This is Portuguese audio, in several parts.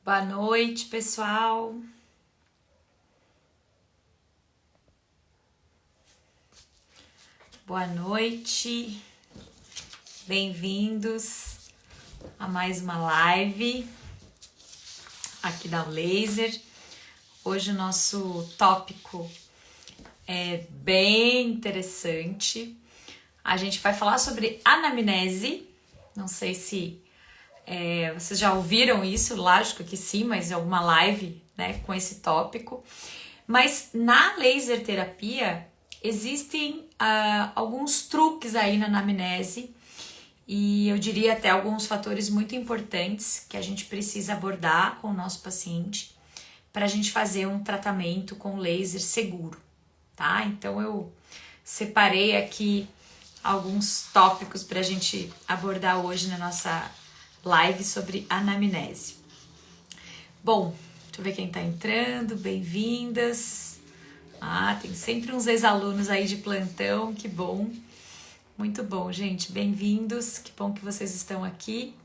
Boa noite, pessoal. Boa noite. Bem-vindos a mais uma live aqui da Laser. Hoje o nosso tópico é bem interessante. A gente vai falar sobre anamnese. Não sei se vocês já ouviram isso, lógico que sim, mas em alguma live, né, com esse tópico. Mas na laser terapia existem alguns truques aí na anamnese e eu diria até alguns fatores muito importantes que a gente precisa abordar com o nosso paciente para a gente fazer um tratamento com laser seguro, tá? Então eu separei aqui alguns tópicos para a gente abordar hoje na nossa live sobre anamnese. Bom, deixa eu ver quem tá entrando, bem-vindas. Tem sempre uns ex-alunos aí de plantão, que bom. Muito bom, gente, bem-vindos, que bom que vocês estão aqui.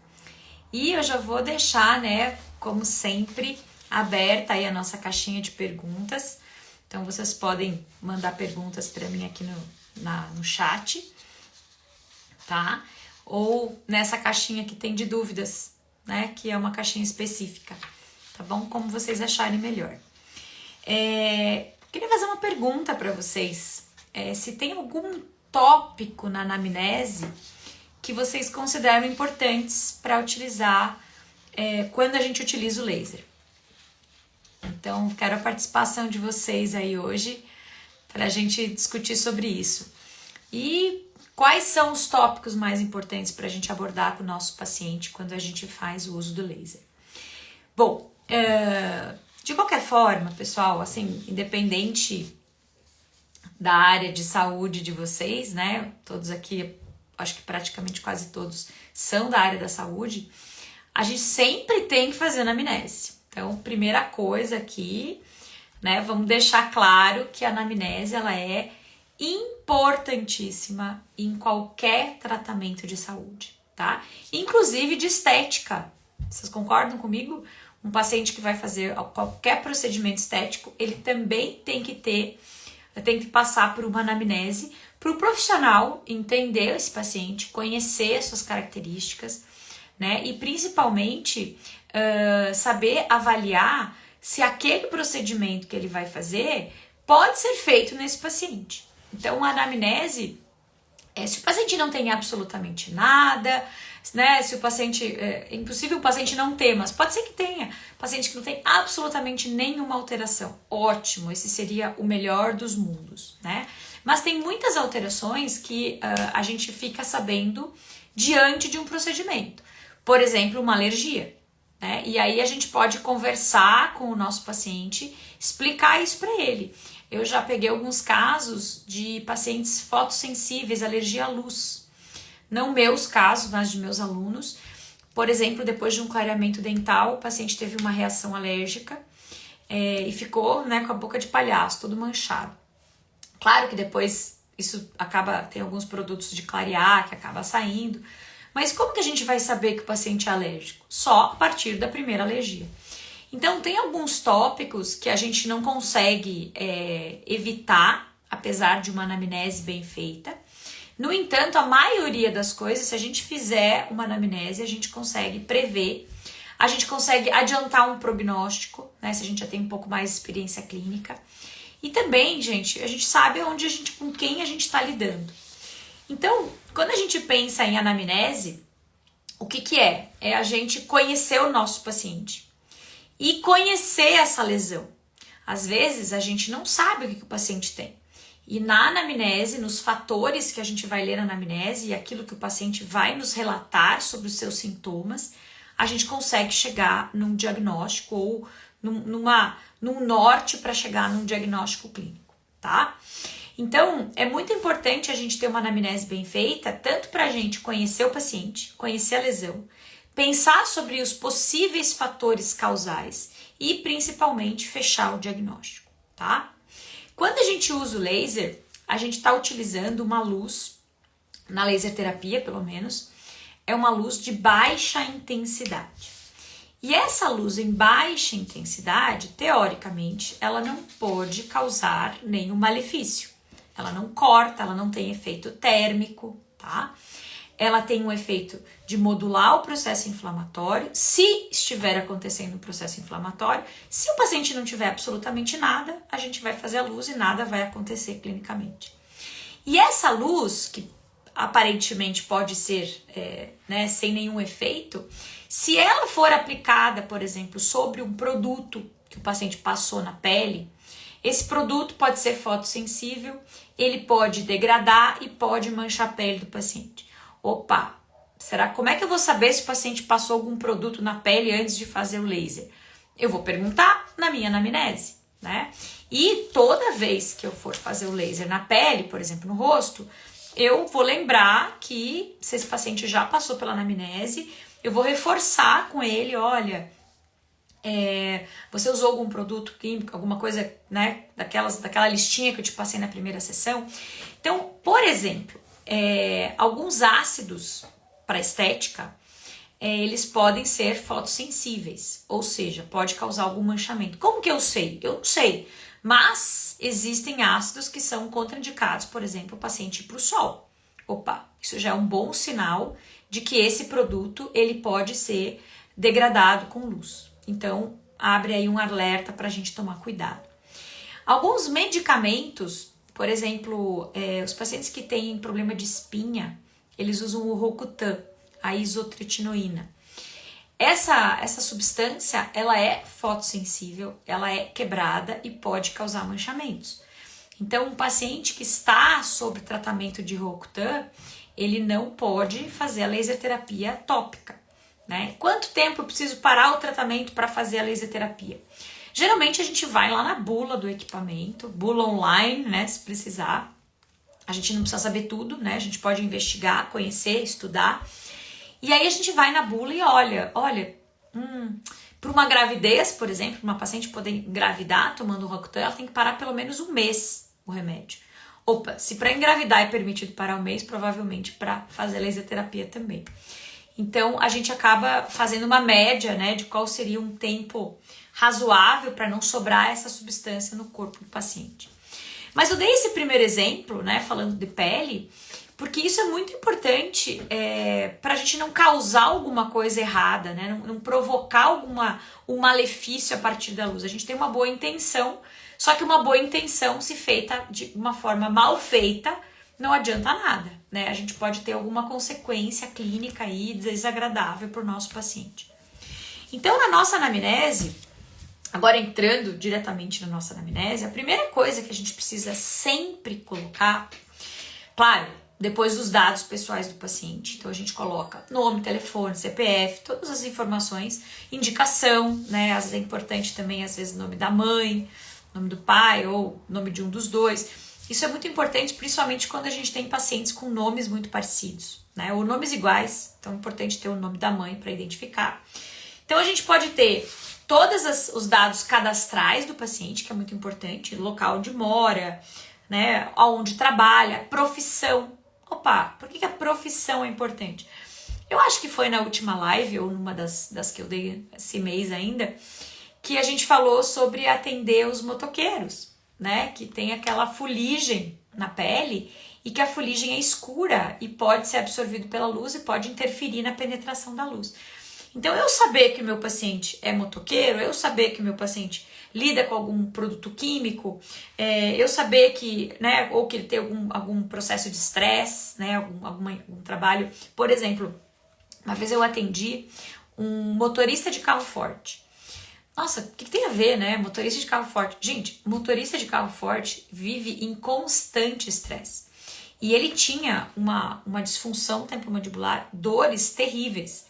E eu já vou deixar, né, como sempre, aberta aí a nossa caixinha de perguntas. Então vocês podem mandar perguntas para mim aqui no chat, tá? Ou nessa caixinha que tem de dúvidas, né? Que é uma caixinha específica, tá bom? Como vocês acharem melhor. Queria fazer uma pergunta para vocês. Se tem algum tópico na anamnese que vocês consideram importantes para utilizar quando a gente utiliza o laser. Então, quero a participação de vocês aí hoje para a gente discutir sobre isso. E quais são os tópicos mais importantes para a gente abordar com o nosso paciente quando a gente faz o uso do laser? Bom, de qualquer forma, pessoal, assim, independente da área de saúde de vocês, né? Todos aqui, acho que praticamente quase todos são da área da saúde. A gente sempre tem que fazer anamnese. Então, primeira coisa aqui, né? Vamos deixar claro que a anamnese, ela é importantíssima em qualquer tratamento de saúde, tá? Inclusive de estética. Vocês concordam comigo? Um paciente que vai fazer qualquer procedimento estético, ele também tem que passar por uma anamnese para o profissional entender esse paciente, conhecer as suas características, né? E principalmente saber avaliar se aquele procedimento que ele vai fazer pode ser feito nesse paciente. Então, a anamnese, se o paciente não tem absolutamente nada, né? Se o paciente, é impossível o paciente não ter, mas pode ser que tenha. Paciente que não tem absolutamente nenhuma alteração. Ótimo, esse seria o melhor dos mundos, né? Mas tem muitas alterações que a gente fica sabendo diante de um procedimento. Por exemplo, uma alergia, né? E aí a gente pode conversar com o nosso paciente, explicar isso para ele. Eu já peguei alguns casos de pacientes fotossensíveis, alergia à luz. Não meus casos, mas de meus alunos. Por exemplo, depois de um clareamento dental, o paciente teve uma reação alérgica e ficou, né, com a boca de palhaço, todo manchado. Claro que depois isso tem alguns produtos de clarear que acaba saindo. Mas como que a gente vai saber que o paciente é alérgico? Só a partir da primeira alergia. Então, tem alguns tópicos que a gente não consegue evitar, apesar de uma anamnese bem feita. No entanto, a maioria das coisas, se a gente fizer uma anamnese, a gente consegue prever, a gente consegue adiantar um prognóstico, né, se a gente já tem um pouco mais de experiência clínica. E também, gente, a gente sabe com quem a gente está lidando. Então, quando a gente pensa em anamnese, o que é? É a gente conhecer o nosso paciente e conhecer essa lesão. Às vezes, a gente não sabe o que o paciente tem. E na anamnese, nos fatores que a gente vai ler na anamnese e aquilo que o paciente vai nos relatar sobre os seus sintomas, a gente consegue chegar num diagnóstico ou num norte para chegar num diagnóstico clínico, tá? Então, é muito importante a gente ter uma anamnese bem feita, tanto para a gente conhecer o paciente, conhecer a lesão, pensar sobre os possíveis fatores causais e, principalmente, fechar o diagnóstico, tá? Quando a gente usa o laser, a gente está utilizando uma luz, na laser terapia pelo menos, é uma luz de baixa intensidade. E essa luz em baixa intensidade, teoricamente, ela não pode causar nenhum malefício. Ela não corta, ela não tem efeito térmico, tá? Ela tem um efeito de modular o processo inflamatório, se estiver acontecendo um processo inflamatório. Se o paciente não tiver absolutamente nada, a gente vai fazer a luz e nada vai acontecer clinicamente. E essa luz, que aparentemente pode ser sem nenhum efeito, se ela for aplicada, por exemplo, sobre um produto que o paciente passou na pele, esse produto pode ser fotossensível, ele pode degradar e pode manchar a pele do paciente. Opa, como é que eu vou saber se o paciente passou algum produto na pele antes de fazer o laser? Eu vou perguntar na minha anamnese, né? E toda vez que eu for fazer o laser na pele, por exemplo, no rosto, eu vou lembrar que se esse paciente já passou pela anamnese, eu vou reforçar com ele, olha, você usou algum produto químico, alguma coisa, né, daquela listinha que eu te passei na primeira sessão. Então, por exemplo, alguns ácidos para estética, eles podem ser fotossensíveis, ou seja, pode causar algum manchamento. Como que eu sei? Eu não sei, mas existem ácidos que são contraindicados, por exemplo, o paciente ir para o sol. Opa, isso já é um bom sinal de que esse produto ele pode ser degradado com luz. Então, abre aí um alerta para a gente tomar cuidado. Alguns medicamentos, por exemplo, os pacientes que têm problema de espinha, eles usam o Rocutan, a isotretinoína. Essa substância, ela é fotossensível, ela é quebrada e pode causar manchamentos. Então, um paciente que está sob tratamento de Rocutan, ele não pode fazer a laser terapia tópica, né? Quanto tempo eu preciso parar o tratamento para fazer a laser terapia? Geralmente a gente vai lá na bula do equipamento, bula online, né, se precisar. A gente não precisa saber tudo, né? A gente pode investigar, conhecer, estudar. E aí a gente vai na bula e olha, para uma gravidez, por exemplo, uma paciente poder engravidar tomando o Rocutan, ela tem que parar pelo menos um mês o remédio. Opa, se para engravidar é permitido parar um mês, provavelmente para fazer laser terapia também. Então, a gente acaba fazendo uma média, né, de qual seria um tempo razoável para não sobrar essa substância no corpo do paciente. Mas eu dei esse primeiro exemplo, né, falando de pele, porque isso é muito importante para a gente não causar alguma coisa errada, né, não provocar um malefício a partir da luz. A gente tem uma boa intenção, só que uma boa intenção, se feita de uma forma mal feita, não adianta nada, né? A gente pode ter alguma consequência clínica aí desagradável para o nosso paciente. Então, na nossa anamnese, agora entrando diretamente na nossa anamnese, a primeira coisa que a gente precisa sempre colocar, claro, depois dos dados pessoais do paciente, então a gente coloca nome, telefone, CPF, todas as informações, indicação, né? Às vezes é importante também, às vezes, o nome da mãe, nome do pai ou nome de um dos dois. Isso é muito importante, principalmente quando a gente tem pacientes com nomes muito parecidos, né? Ou nomes iguais, então é importante ter o nome da mãe para identificar. Então a gente pode ter todos os dados cadastrais do paciente, que é muito importante, local onde mora, né? Onde trabalha, profissão. Opa, por que a profissão é importante? Eu acho que foi na última live, ou numa das que eu dei esse mês ainda, que a gente falou sobre atender os motoqueiros, né, que tem aquela fuligem na pele e que a fuligem é escura e pode ser absorvido pela luz e pode interferir na penetração da luz. Então, eu saber que o meu paciente é motoqueiro, eu saber que o meu paciente lida com algum produto químico, eu saber que, né, ou que ele tem algum processo de estresse, né, algum trabalho. Por exemplo, uma vez eu atendi um motorista de carro forte. Nossa, o que tem a ver, né? Motorista de carro forte. Gente, motorista de carro forte vive em constante estresse. E ele tinha uma disfunção temporomandibular, dores terríveis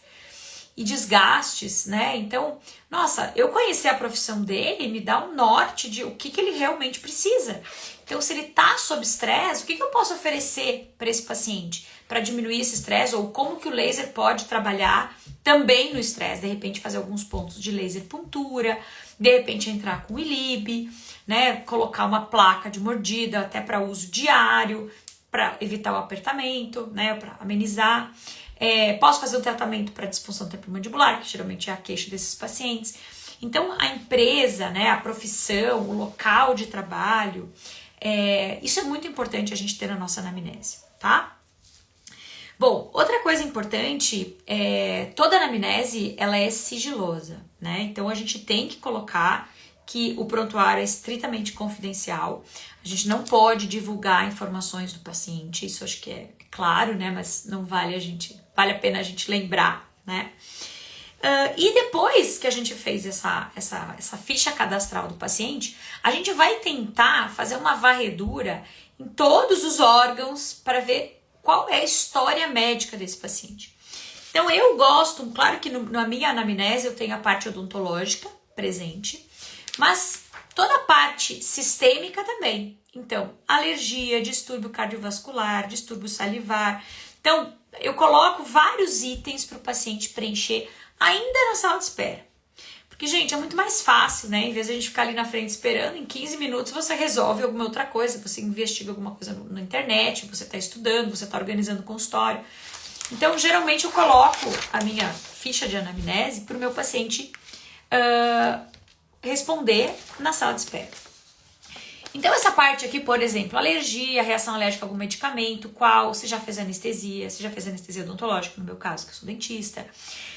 e desgastes, né? Então, nossa, eu conhecer a profissão dele me dá um norte de o que ele realmente precisa. Então, se ele tá sob estresse, o que eu posso oferecer para esse paciente para diminuir esse estresse? Ou como que o laser pode trabalhar também no estresse? De repente, fazer alguns pontos de laser puntura, de repente entrar com ILIB, né? Colocar uma placa de mordida até para uso diário, para evitar o apertamento, né? Para amenizar. Posso fazer um tratamento para disfunção temporomandibular, que geralmente é a queixa desses pacientes. Então, a empresa, né, a profissão, o local de trabalho, isso é muito importante a gente ter na nossa anamnese, tá? Bom, outra coisa importante toda anamnese, ela é sigilosa, né? Então, a gente tem que colocar que o prontuário é estritamente confidencial. A gente não pode divulgar informações do paciente, isso acho que é claro, né? Mas não vale a pena a gente lembrar, né? E depois que a gente fez essa ficha cadastral do paciente, a gente vai tentar fazer uma varredura em todos os órgãos para ver qual é a história médica desse paciente. Então eu gosto, claro que na minha anamnese eu tenho a parte odontológica presente, mas toda a parte sistêmica também. Então, alergia, distúrbio cardiovascular, distúrbio salivar. Então, eu coloco vários itens para o paciente preencher ainda na sala de espera. Porque, gente, é muito mais fácil, né? Em vez de a gente ficar ali na frente esperando, em 15 minutos você resolve alguma outra coisa, você investiga alguma coisa na internet, você está estudando, você está organizando o consultório. Então, geralmente eu coloco a minha ficha de anamnese para o meu paciente responder na sala de espera. Então, essa parte aqui, por exemplo, alergia, reação alérgica a algum medicamento, se já fez anestesia odontológica, no meu caso, que eu sou dentista,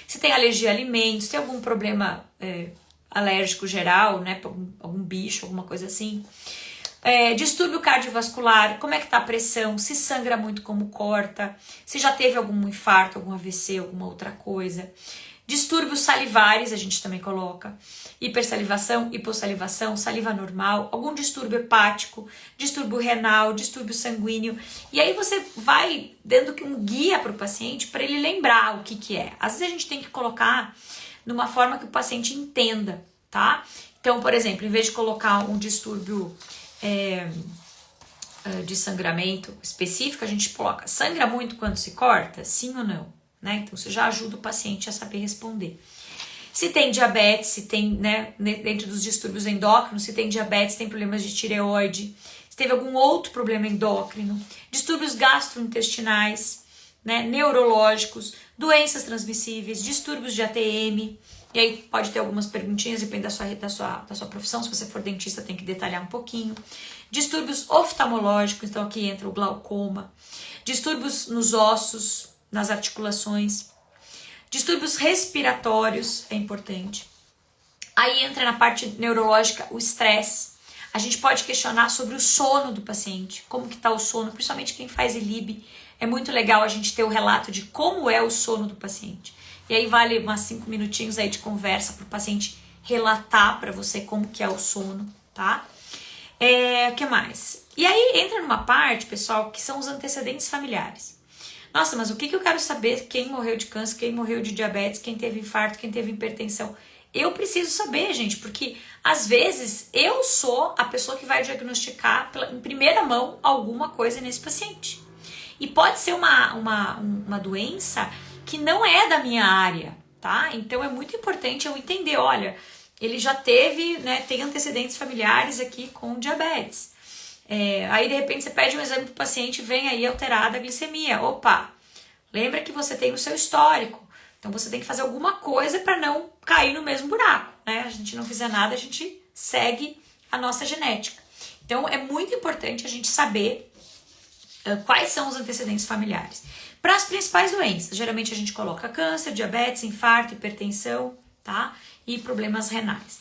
se tem alergia a alimentos, se tem algum problema alérgico geral, né, algum bicho, alguma coisa assim. Distúrbio cardiovascular, como é que tá a pressão, se sangra muito, como corta, se já teve algum infarto, algum AVC, alguma outra coisa. Distúrbios salivares, a gente também coloca. Hipersalivação, hipossalivação, saliva normal, algum distúrbio hepático, distúrbio renal, distúrbio sanguíneo. E aí você vai dando um guia para o paciente para ele lembrar o que é. Às vezes a gente tem que colocar de uma forma que o paciente entenda, tá? Então, por exemplo, em vez de colocar um distúrbio de sangramento específico, a gente coloca: sangra muito quando se corta? Sim ou não? Né? Então, você já ajuda o paciente a saber responder. Se tem diabetes, se tem, né, dentro dos distúrbios endócrinos, se tem diabetes, tem problemas de tireoide, se teve algum outro problema endócrino, distúrbios gastrointestinais, né, neurológicos, doenças transmissíveis, distúrbios de ATM, e aí pode ter algumas perguntinhas, depende da sua profissão, se você for dentista tem que detalhar um pouquinho. Distúrbios oftalmológicos, então aqui entra o glaucoma, distúrbios nos ossos, nas articulações, distúrbios respiratórios, é importante. Aí entra na parte neurológica o estresse. A gente pode questionar sobre o sono do paciente, como que tá o sono, principalmente quem faz ILIB. É muito legal a gente ter o relato de como é o sono do paciente. E aí vale umas 5 minutinhos aí de conversa para o paciente relatar para você como que é o sono, tá? O que mais? E aí entra numa parte, pessoal, que são os antecedentes familiares. Nossa, mas o que eu quero saber? Quem morreu de câncer, quem morreu de diabetes, quem teve infarto, quem teve hipertensão? Eu preciso saber, gente, porque às vezes eu sou a pessoa que vai diagnosticar em primeira mão alguma coisa nesse paciente. E pode ser uma doença que não é da minha área, tá? Então é muito importante eu entender, olha, ele já teve, né, tem antecedentes familiares aqui com diabetes. Aí de repente você pede um exame pro paciente, vem aí alterada a glicemia. Opa, lembra que você tem o seu histórico. Então você tem que fazer alguma coisa para não cair no mesmo buraco, né? A gente não fizer nada, a gente segue a nossa genética. Então é muito importante a gente saber quais são os antecedentes familiares. Para as principais doenças, geralmente a gente coloca câncer, diabetes, infarto, hipertensão, tá? E problemas renais.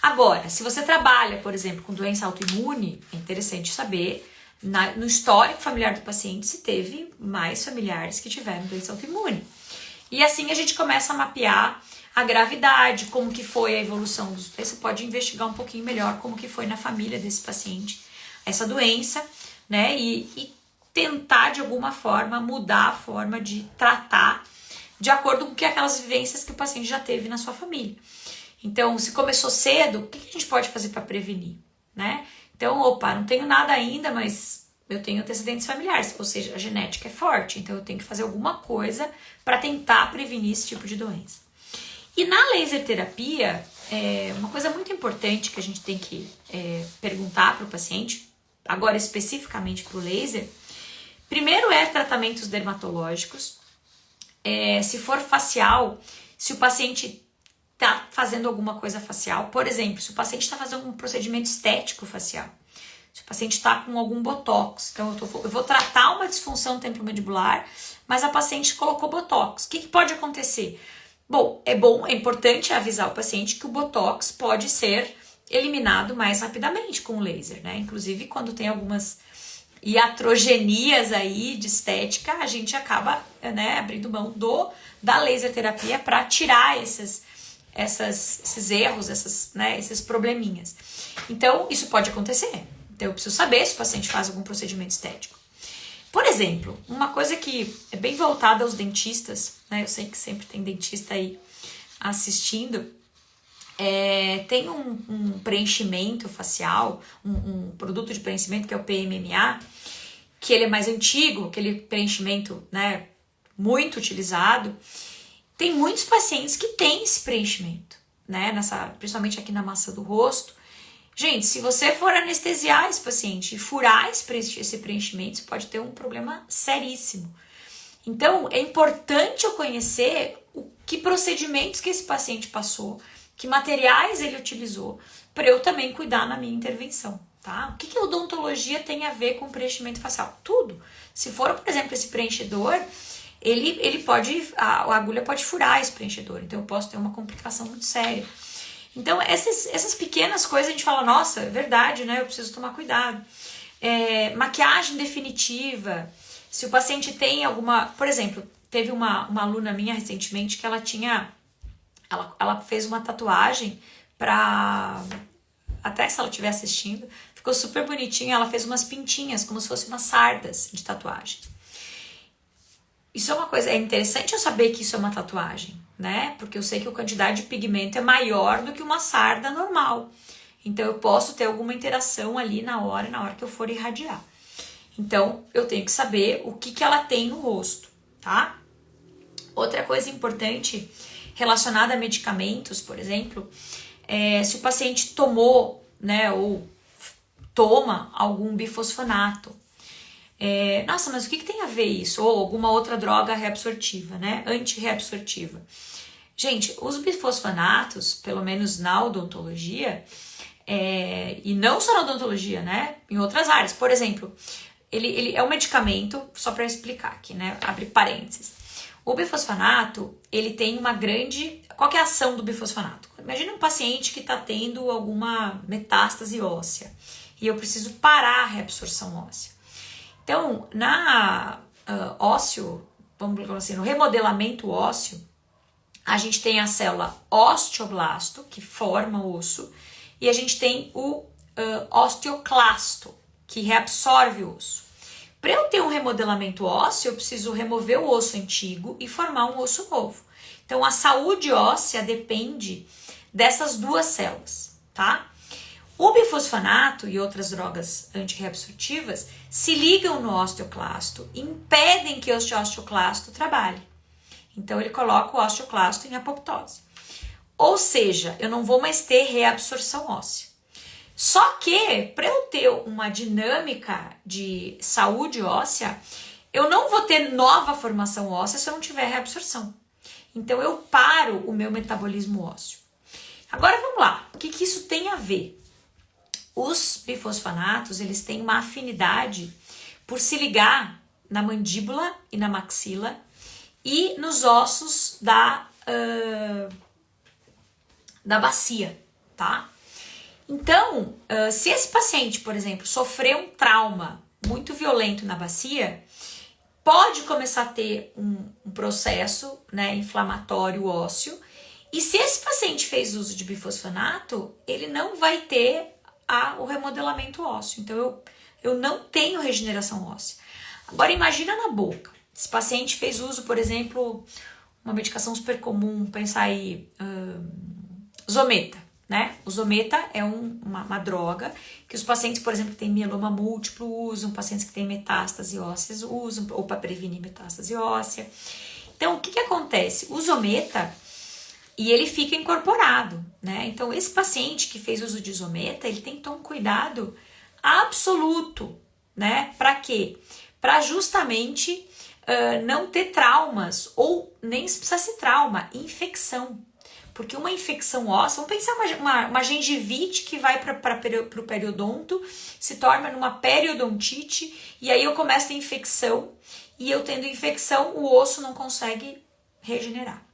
Agora, se você trabalha, por exemplo, com doença autoimune, é interessante saber no histórico familiar do paciente se teve mais familiares que tiveram doença autoimune. E assim a gente começa a mapear a gravidade, como que foi a evolução dos... Você pode investigar um pouquinho melhor como que foi na família desse paciente essa doença, né? E tentar de alguma forma mudar a forma de tratar de acordo com aquelas vivências que o paciente já teve na sua família. Então, se começou cedo, o que a gente pode fazer para prevenir, né? Então, não tenho nada ainda, mas eu tenho antecedentes familiares, ou seja, a genética é forte, então eu tenho que fazer alguma coisa para tentar prevenir esse tipo de doença. E na laser terapia, uma coisa muito importante que a gente tem que perguntar para o paciente, agora especificamente para o laser, primeiro tratamentos dermatológicos, Se for facial, se o paciente está fazendo alguma coisa facial, por exemplo, se o paciente está fazendo um procedimento estético facial, se o paciente está com algum botox, então eu vou tratar uma disfunção temporomandibular, mas a paciente colocou botox. O que pode acontecer? Bom, é importante avisar o paciente que o botox pode ser eliminado mais rapidamente com o laser, né? Inclusive, quando tem algumas iatrogenias aí de estética, a gente acaba, né, abrindo mão da laser terapia para tirar esses erros, esses probleminhas. Então, isso pode acontecer. Então, eu preciso saber se o paciente faz algum procedimento estético. Por exemplo, uma coisa que é bem voltada aos dentistas, né? Eu sei que sempre tem dentista aí assistindo. Tem um preenchimento facial, um produto de preenchimento que é o PMMA, que ele é mais antigo, aquele preenchimento, né, muito utilizado. Tem muitos pacientes que têm esse preenchimento, né, principalmente aqui na massa do rosto. Gente, se você for anestesiar esse paciente e furar esse preenchimento, você pode ter um problema seríssimo. Então, é importante eu conhecer que procedimentos que esse paciente passou, que materiais ele utilizou, para eu também cuidar na minha intervenção, tá? O que a odontologia tem a ver com preenchimento facial? Tudo. Se for, por exemplo, esse preenchedor, a agulha pode furar esse preenchedor, então eu posso ter uma complicação muito séria. Então, essas pequenas coisas a gente fala, nossa, é verdade, né? Eu preciso tomar cuidado. Maquiagem definitiva. Se o paciente tem alguma... Por exemplo, teve uma aluna minha recentemente que ela fez uma tatuagem para... Até se ela estiver assistindo, ficou super bonitinha. Ela fez umas pintinhas, como se fossem umas sardas de tatuagem. Isso é uma coisa... É interessante eu saber que isso é uma tatuagem, né? Porque eu sei que a quantidade de pigmento é maior do que uma sarda normal. Então, eu posso ter alguma interação ali na hora que eu for irradiar. Então, eu tenho que saber o que ela tem no rosto, tá? Outra coisa importante relacionada a medicamentos, por exemplo, se o paciente tomou, né, ou toma algum bifosfonato. Nossa, mas o que tem a ver isso? Ou alguma outra droga reabsortiva, né? Antirreabsortiva. Gente, os bifosfonatos, pelo menos na odontologia, e não só na odontologia, né? Em outras áreas. Por exemplo, ele é um medicamento, só para explicar aqui, né? Abre parênteses. O bifosfonato, ele tem uma grande... Qual que é a ação do bifosfonato? Imagina um paciente que está tendo alguma metástase óssea e eu preciso parar a reabsorção óssea. Então, vamos dizer assim, no remodelamento ósseo, a gente tem a célula osteoblasto, que forma o osso, e a gente tem o osteoclasto, que reabsorve o osso. Para eu ter um remodelamento ósseo, eu preciso remover o osso antigo e formar um osso novo. Então, a saúde óssea depende dessas duas células, tá? O bifosfonato e outras drogas antirreabsortivas se ligam no osteoclasto e impedem que o osteoclasto trabalhe. Então, ele coloca o osteoclasto em apoptose. Ou seja, eu não vou mais ter reabsorção óssea. Só que, para eu ter uma dinâmica de saúde óssea, eu não vou ter nova formação óssea se eu não tiver reabsorção. Então, eu paro o meu metabolismo ósseo. Agora, vamos lá. O que isso tem a ver? Os bifosfonatos, eles têm uma afinidade por se ligar na mandíbula e na maxila e nos ossos da bacia, tá? Então, se esse paciente, por exemplo, sofreu um trauma muito violento na bacia, pode começar a ter um processo, né, inflamatório ósseo, e se esse paciente fez uso de bifosfonato, ele não vai ter o remodelamento ósseo. Então, eu não tenho regeneração óssea. Agora, imagina na boca. Esse paciente fez uso, por exemplo, uma medicação super comum, pensar aí, Zometa, né? O Zometa é uma droga que os pacientes, por exemplo, que têm mieloma múltiplo usam, pacientes que têm metástase ósseas usam, ou para prevenir metástase óssea. Então, o que acontece? O Zometa, e ele fica incorporado, né? Então, esse paciente que fez uso de Zometa, ele tem que ter um cuidado absoluto, né? Para quê? Para justamente não ter traumas, ou nem precisa ser trauma, infecção. Porque uma infecção óssea, vamos pensar uma gengivite que vai para o periodonto, se torna numa periodontite, e aí eu começo a ter infecção, e eu tendo infecção, o osso não consegue regenerar.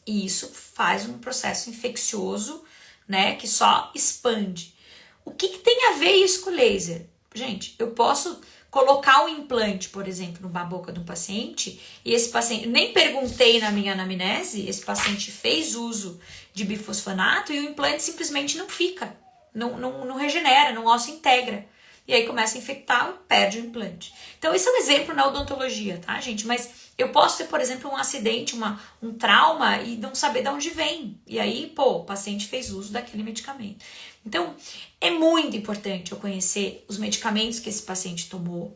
E isso faz um processo infeccioso, né, que só expande. O que tem a ver isso com o laser? Gente, eu posso colocar um implante, por exemplo, numa boca de um paciente, e esse paciente, nem perguntei na minha anamnese, esse paciente fez uso de bifosfonato e o implante simplesmente não fica, não regenera, não osso integra. E aí começa a infectar, perde o implante. Então esse é um exemplo na odontologia, tá, gente? Mas eu posso ter, por exemplo, um acidente, um trauma e não saber de onde vem. E aí, o paciente fez uso daquele medicamento. Então, é muito importante eu conhecer os medicamentos que esse paciente tomou,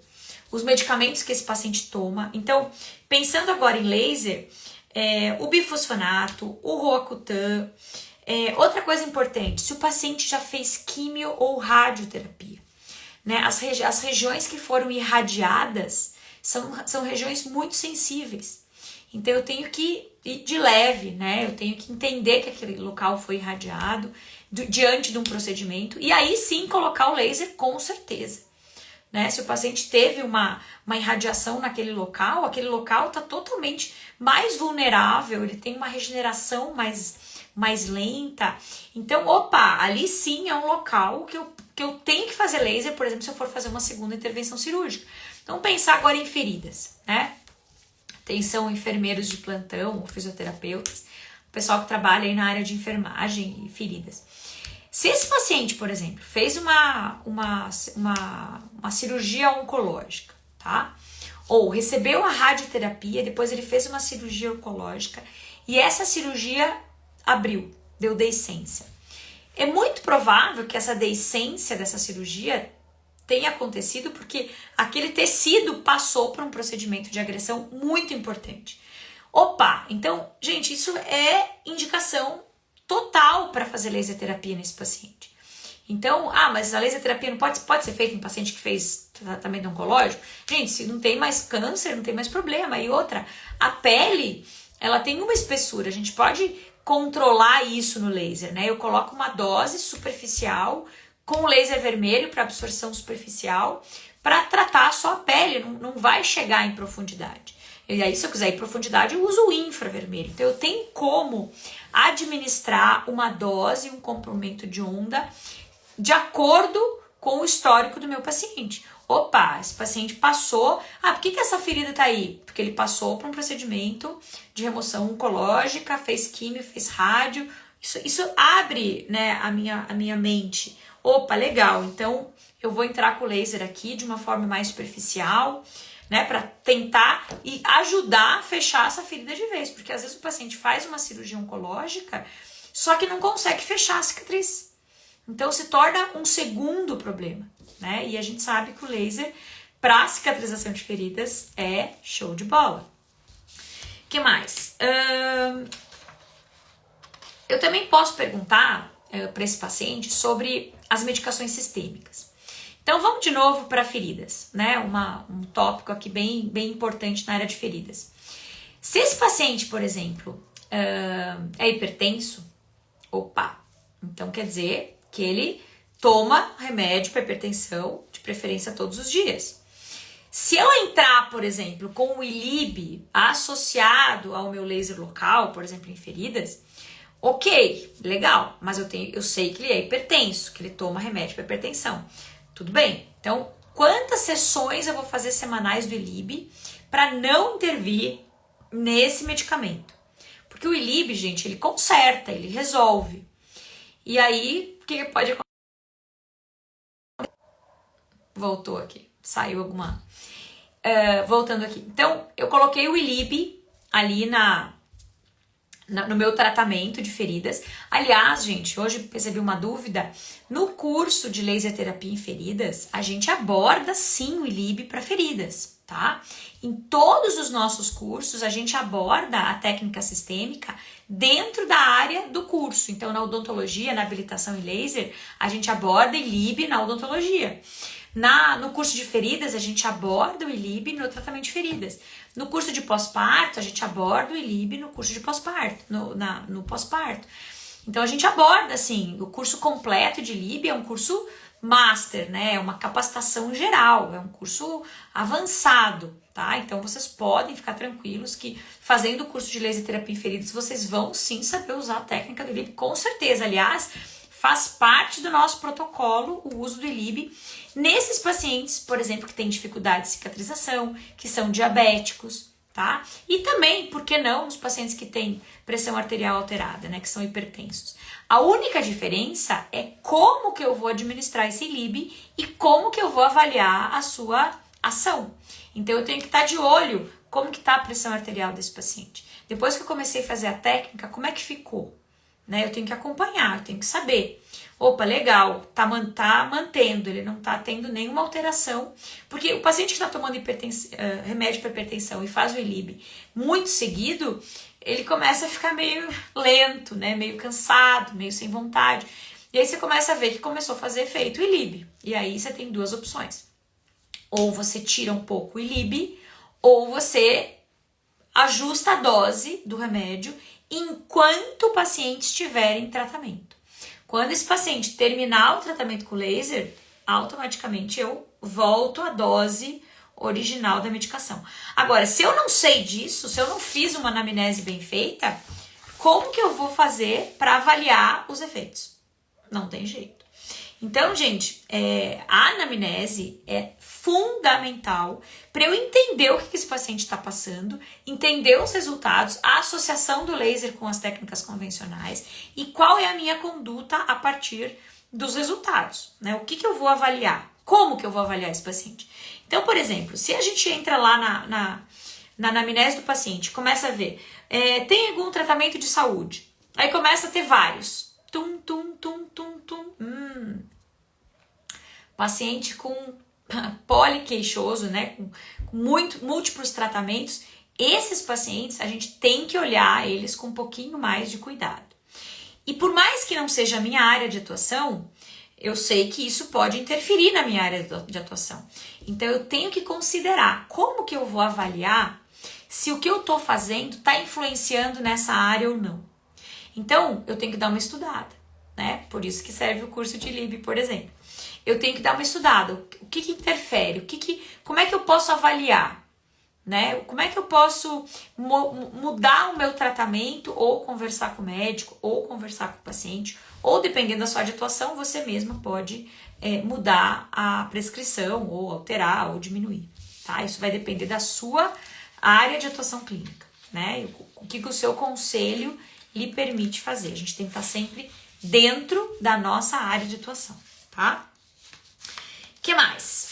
os medicamentos que esse paciente toma. Então, pensando agora em laser, o bifosfonato, o Roacutan. Outra coisa importante, se o paciente já fez quimio ou radioterapia, né? As regiões que foram irradiadas são regiões muito sensíveis. Então, eu tenho que ir de leve, né? Eu tenho que entender que aquele local foi irradiado diante de um procedimento, e aí sim colocar o laser com certeza, né? Se o paciente teve uma irradiação naquele local, aquele local está totalmente mais vulnerável, ele tem uma regeneração mais lenta. Então, ali sim é um local que eu tenho que fazer laser, por exemplo, se eu for fazer uma segunda intervenção cirúrgica. Então, pensar agora em feridas, né? Atenção, enfermeiros de plantão, fisioterapeutas, o pessoal que trabalha aí na área de enfermagem e feridas. Se esse paciente, por exemplo, fez uma cirurgia oncológica, tá? Ou recebeu a radioterapia, depois ele fez uma cirurgia oncológica e essa cirurgia abriu, deu deiscência. É muito provável que essa deiscência dessa cirurgia tenha acontecido porque aquele tecido passou por um procedimento de agressão muito importante. Então, gente, isso é indicação total para fazer laser terapia nesse paciente. Então, mas a laser terapia não pode ser feita em paciente que fez tratamento oncológico? Gente, se não tem mais câncer, não tem mais problema. E outra, a pele, ela tem uma espessura, a gente pode controlar isso no laser, né? Eu coloco uma dose superficial com laser vermelho para absorção superficial para tratar só a pele, não vai chegar em profundidade. E aí, se eu quiser ir em profundidade, eu uso o infravermelho. Então, eu tenho como administrar uma dose, um comprimento de onda de acordo com o histórico do meu paciente. Esse paciente passou... por que essa ferida tá aí? Porque ele passou por um procedimento de remoção oncológica, fez químio, fez rádio. Isso abre, né, a minha mente. Legal, então eu vou entrar com o laser aqui de uma forma mais superficial, né, para tentar e ajudar a fechar essa ferida de vez, porque às vezes o paciente faz uma cirurgia oncológica, só que não consegue fechar a cicatriz. Então se torna um segundo problema, né? E a gente sabe que o laser para cicatrização de feridas é show de bola. O que mais? Eu também posso perguntar para esse paciente sobre as medicações sistêmicas. Então vamos de novo para feridas, né? Um tópico aqui bem importante na área de feridas. Se esse paciente, por exemplo, é hipertenso, então quer dizer que ele toma remédio para hipertensão, de preferência todos os dias. Se eu entrar, por exemplo, com o ILIB associado ao meu laser local, por exemplo, em feridas, legal, mas eu sei que ele é hipertenso, que ele toma remédio para hipertensão. Tudo bem. Então, quantas sessões eu vou fazer semanais do ILIB para não intervir nesse medicamento? Porque o ILIB, gente, ele conserta, ele resolve. E aí, o que pode acontecer? Voltou aqui, saiu alguma... voltando aqui. Então, eu coloquei o ILIB ali no meu tratamento de feridas. Aliás, gente, hoje percebi uma dúvida. No curso de laser terapia em feridas, a gente aborda sim o ILIB para feridas, tá? Em todos os nossos cursos, a gente aborda a técnica sistêmica dentro da área do curso. Então, na odontologia, na habilitação em laser, a gente aborda ILIB na odontologia. No curso de feridas, a gente aborda o ILIB no tratamento de feridas. No curso de pós-parto, a gente aborda o ILIB no curso de pós-parto, no pós-parto. Então, a gente aborda, assim, o curso completo de ILIB é um curso master, né? É uma capacitação geral, é um curso avançado, tá? Então, vocês podem ficar tranquilos que fazendo o curso de laser terapia em feridas, vocês vão sim saber usar a técnica do ILIB, com certeza. Aliás, faz parte do nosso protocolo o uso do ILIB nesses pacientes, por exemplo, que têm dificuldade de cicatrização, que são diabéticos, tá? E também, por que não, nos pacientes que têm pressão arterial alterada, né, que são hipertensos. A única diferença é como que eu vou administrar esse ILIB e como que eu vou avaliar a sua ação. Então, eu tenho que estar de olho como que está a pressão arterial desse paciente. Depois que eu comecei a fazer a técnica, como é que ficou? Né? Eu tenho que acompanhar, eu tenho que saber. Opa, legal, tá mantendo, ele não tá tendo nenhuma alteração. Porque o paciente que está tomando remédio para hipertensão e faz o ILIB muito seguido, ele começa a ficar meio lento, né? Meio cansado, meio sem vontade. E aí você começa a ver que começou a fazer efeito o ILIB. E aí você tem duas opções. Ou você tira um pouco o ILIB, ou você ajusta a dose do remédio enquanto o paciente estiver em tratamento. Quando esse paciente terminar o tratamento com laser, automaticamente eu volto à dose original da medicação. Agora, se eu não sei disso, se eu não fiz uma anamnese bem feita, como que eu vou fazer para avaliar os efeitos? Não tem jeito. Então, gente, a anamnese é fundamental para eu entender o que esse paciente está passando, entender os resultados, a associação do laser com as técnicas convencionais e qual é a minha conduta a partir dos resultados, né? O que eu vou avaliar? Como que eu vou avaliar esse paciente? Então, por exemplo, se a gente entra lá na anamnese do paciente, começa a ver, tem algum tratamento de saúde? Aí começa a ter vários. Paciente com poliqueixoso, né? Com múltiplos tratamentos. Esses pacientes, a gente tem que olhar eles com um pouquinho mais de cuidado. E por mais que não seja a minha área de atuação, eu sei que isso pode interferir na minha área de atuação. Então, eu tenho que considerar como que eu vou avaliar se o que eu estou fazendo está influenciando nessa área ou não. Então, eu tenho que dar uma estudada, né? Por isso que serve o curso de ILIB, por exemplo. Eu tenho que dar uma estudada. O que interfere? Como é que eu posso avaliar? Né? Como é que eu posso mudar o meu tratamento, ou conversar com o médico, ou conversar com o paciente, ou dependendo da sua área de atuação, você mesma pode mudar a prescrição, ou alterar, ou diminuir. Tá? Isso vai depender da sua área de atuação clínica, né? O que o seu conselho lhe permite fazer. A gente tem que estar sempre dentro da nossa área de atuação, tá? O que mais?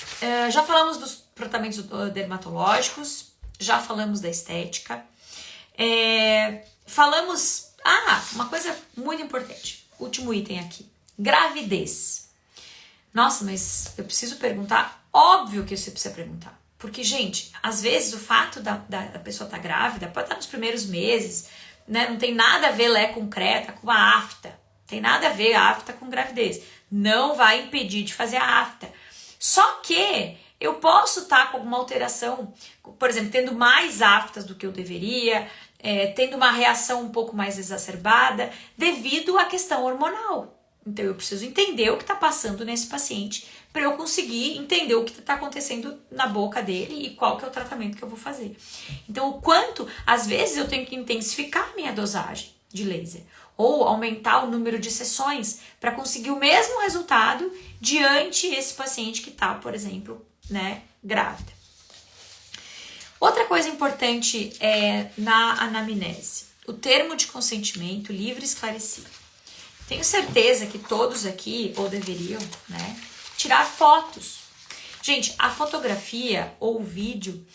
Já falamos dos tratamentos dermatológicos, já falamos da estética, falamos... uma coisa muito importante, último item aqui, gravidez. Nossa, mas eu preciso perguntar? Óbvio que você precisa perguntar, porque, gente, às vezes o fato da pessoa estar grávida pode estar nos primeiros meses, né? Não tem nada a ver Lé concreta com a afta, tem nada a ver a afta com gravidez, não vai impedir de fazer a afta. Só que eu posso estar com alguma alteração, por exemplo, tendo mais aftas do que eu deveria, tendo uma reação um pouco mais exacerbada devido à questão hormonal. Então eu preciso entender o que está passando nesse paciente para eu conseguir entender o que está acontecendo na boca dele e qual que é o tratamento que eu vou fazer. Então o quanto, às vezes eu tenho que intensificar a minha dosagem de laser ou aumentar o número de sessões para conseguir o mesmo resultado diante esse paciente que está, por exemplo, né, grávida. Outra coisa importante na anamnese, o termo de consentimento livre e esclarecido. Tenho certeza que todos aqui, ou deveriam, né, tirar fotos. Gente, a fotografia ou o vídeo,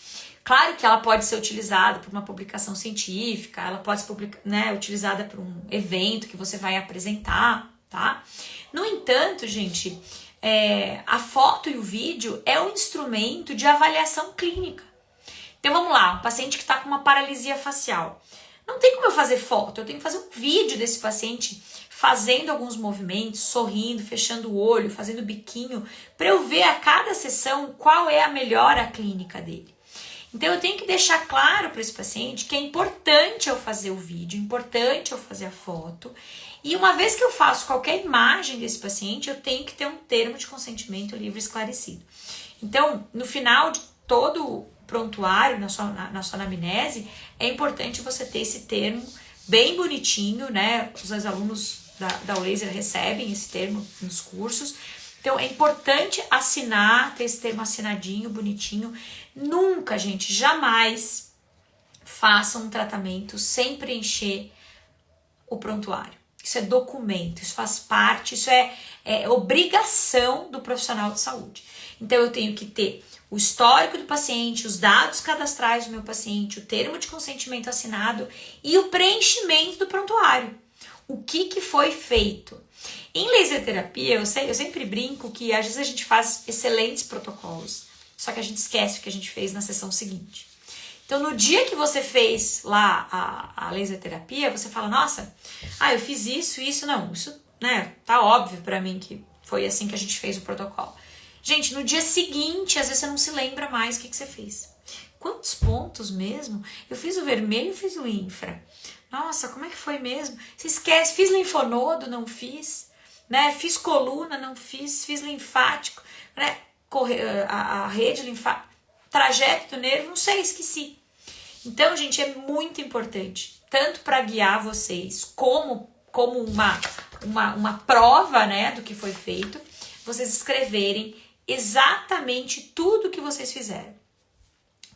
claro que ela pode ser utilizada para uma publicação científica, ela pode ser utilizada para um evento que você vai apresentar, tá? No entanto, gente, a foto e o vídeo é um instrumento de avaliação clínica. Então vamos lá, um paciente que está com uma paralisia facial. Não tem como eu fazer foto, eu tenho que fazer um vídeo desse paciente fazendo alguns movimentos, sorrindo, fechando o olho, fazendo biquinho, para eu ver a cada sessão qual é a melhora clínica dele. Então eu tenho que deixar claro para esse paciente que é importante eu fazer o vídeo, importante eu fazer a foto. E uma vez que eu faço qualquer imagem desse paciente, eu tenho que ter um termo de consentimento livre esclarecido. Então, no final de todo o prontuário, na sua anamnese, é importante você ter esse termo bem bonitinho, né? Os alunos da Laser recebem esse termo nos cursos. Então, é importante assinar, ter esse termo assinadinho, bonitinho. Nunca, gente, jamais façam um tratamento sem preencher o prontuário. Isso é documento, isso faz parte, isso é obrigação do profissional de saúde. Então, eu tenho que ter o histórico do paciente, os dados cadastrais do meu paciente, o termo de consentimento assinado e o preenchimento do prontuário. O que foi feito? Em laser terapia, eu sempre brinco que às vezes a gente faz excelentes protocolos, só que a gente esquece o que a gente fez na sessão seguinte. Então, no dia que você fez lá a laser terapia, você fala, nossa, eu fiz isso, não, isso, né, tá óbvio pra mim que foi assim que a gente fez o protocolo. Gente, no dia seguinte, às vezes você não se lembra mais o que você fez. Quantos pontos mesmo? Eu fiz o vermelho, eu fiz o infra. Nossa, como é que foi mesmo? Você esquece, fiz linfonodo, não fiz, né? Fiz coluna, não fiz linfático, né? A rede linfática, trajeto do nervo, não sei, esqueci. Então, gente, é muito importante, tanto para guiar vocês, como uma prova, né, do que foi feito, vocês escreverem exatamente tudo que vocês fizeram.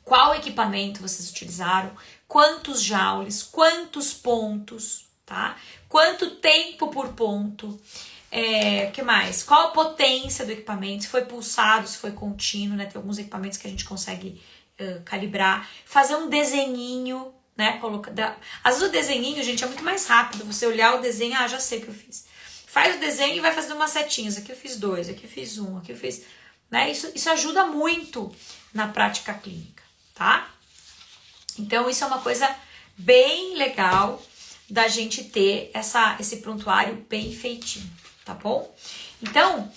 Qual equipamento vocês utilizaram, quantos joules, quantos pontos, tá? Quanto tempo por ponto, que mais? Qual a potência do equipamento, se foi pulsado, se foi contínuo, né? Tem alguns equipamentos que a gente consegue calibrar. Fazer um desenhinho, né? Às vezes o desenhinho, gente, é muito mais rápido. Você olhar o desenho, já sei o que eu fiz. Faz o desenho e vai fazendo umas setinhas. Aqui eu fiz 2, aqui eu fiz 1, aqui eu fiz... Né? Isso ajuda muito na prática clínica, tá? Então, isso é uma coisa bem legal da gente ter esse prontuário bem feitinho, tá bom? Então,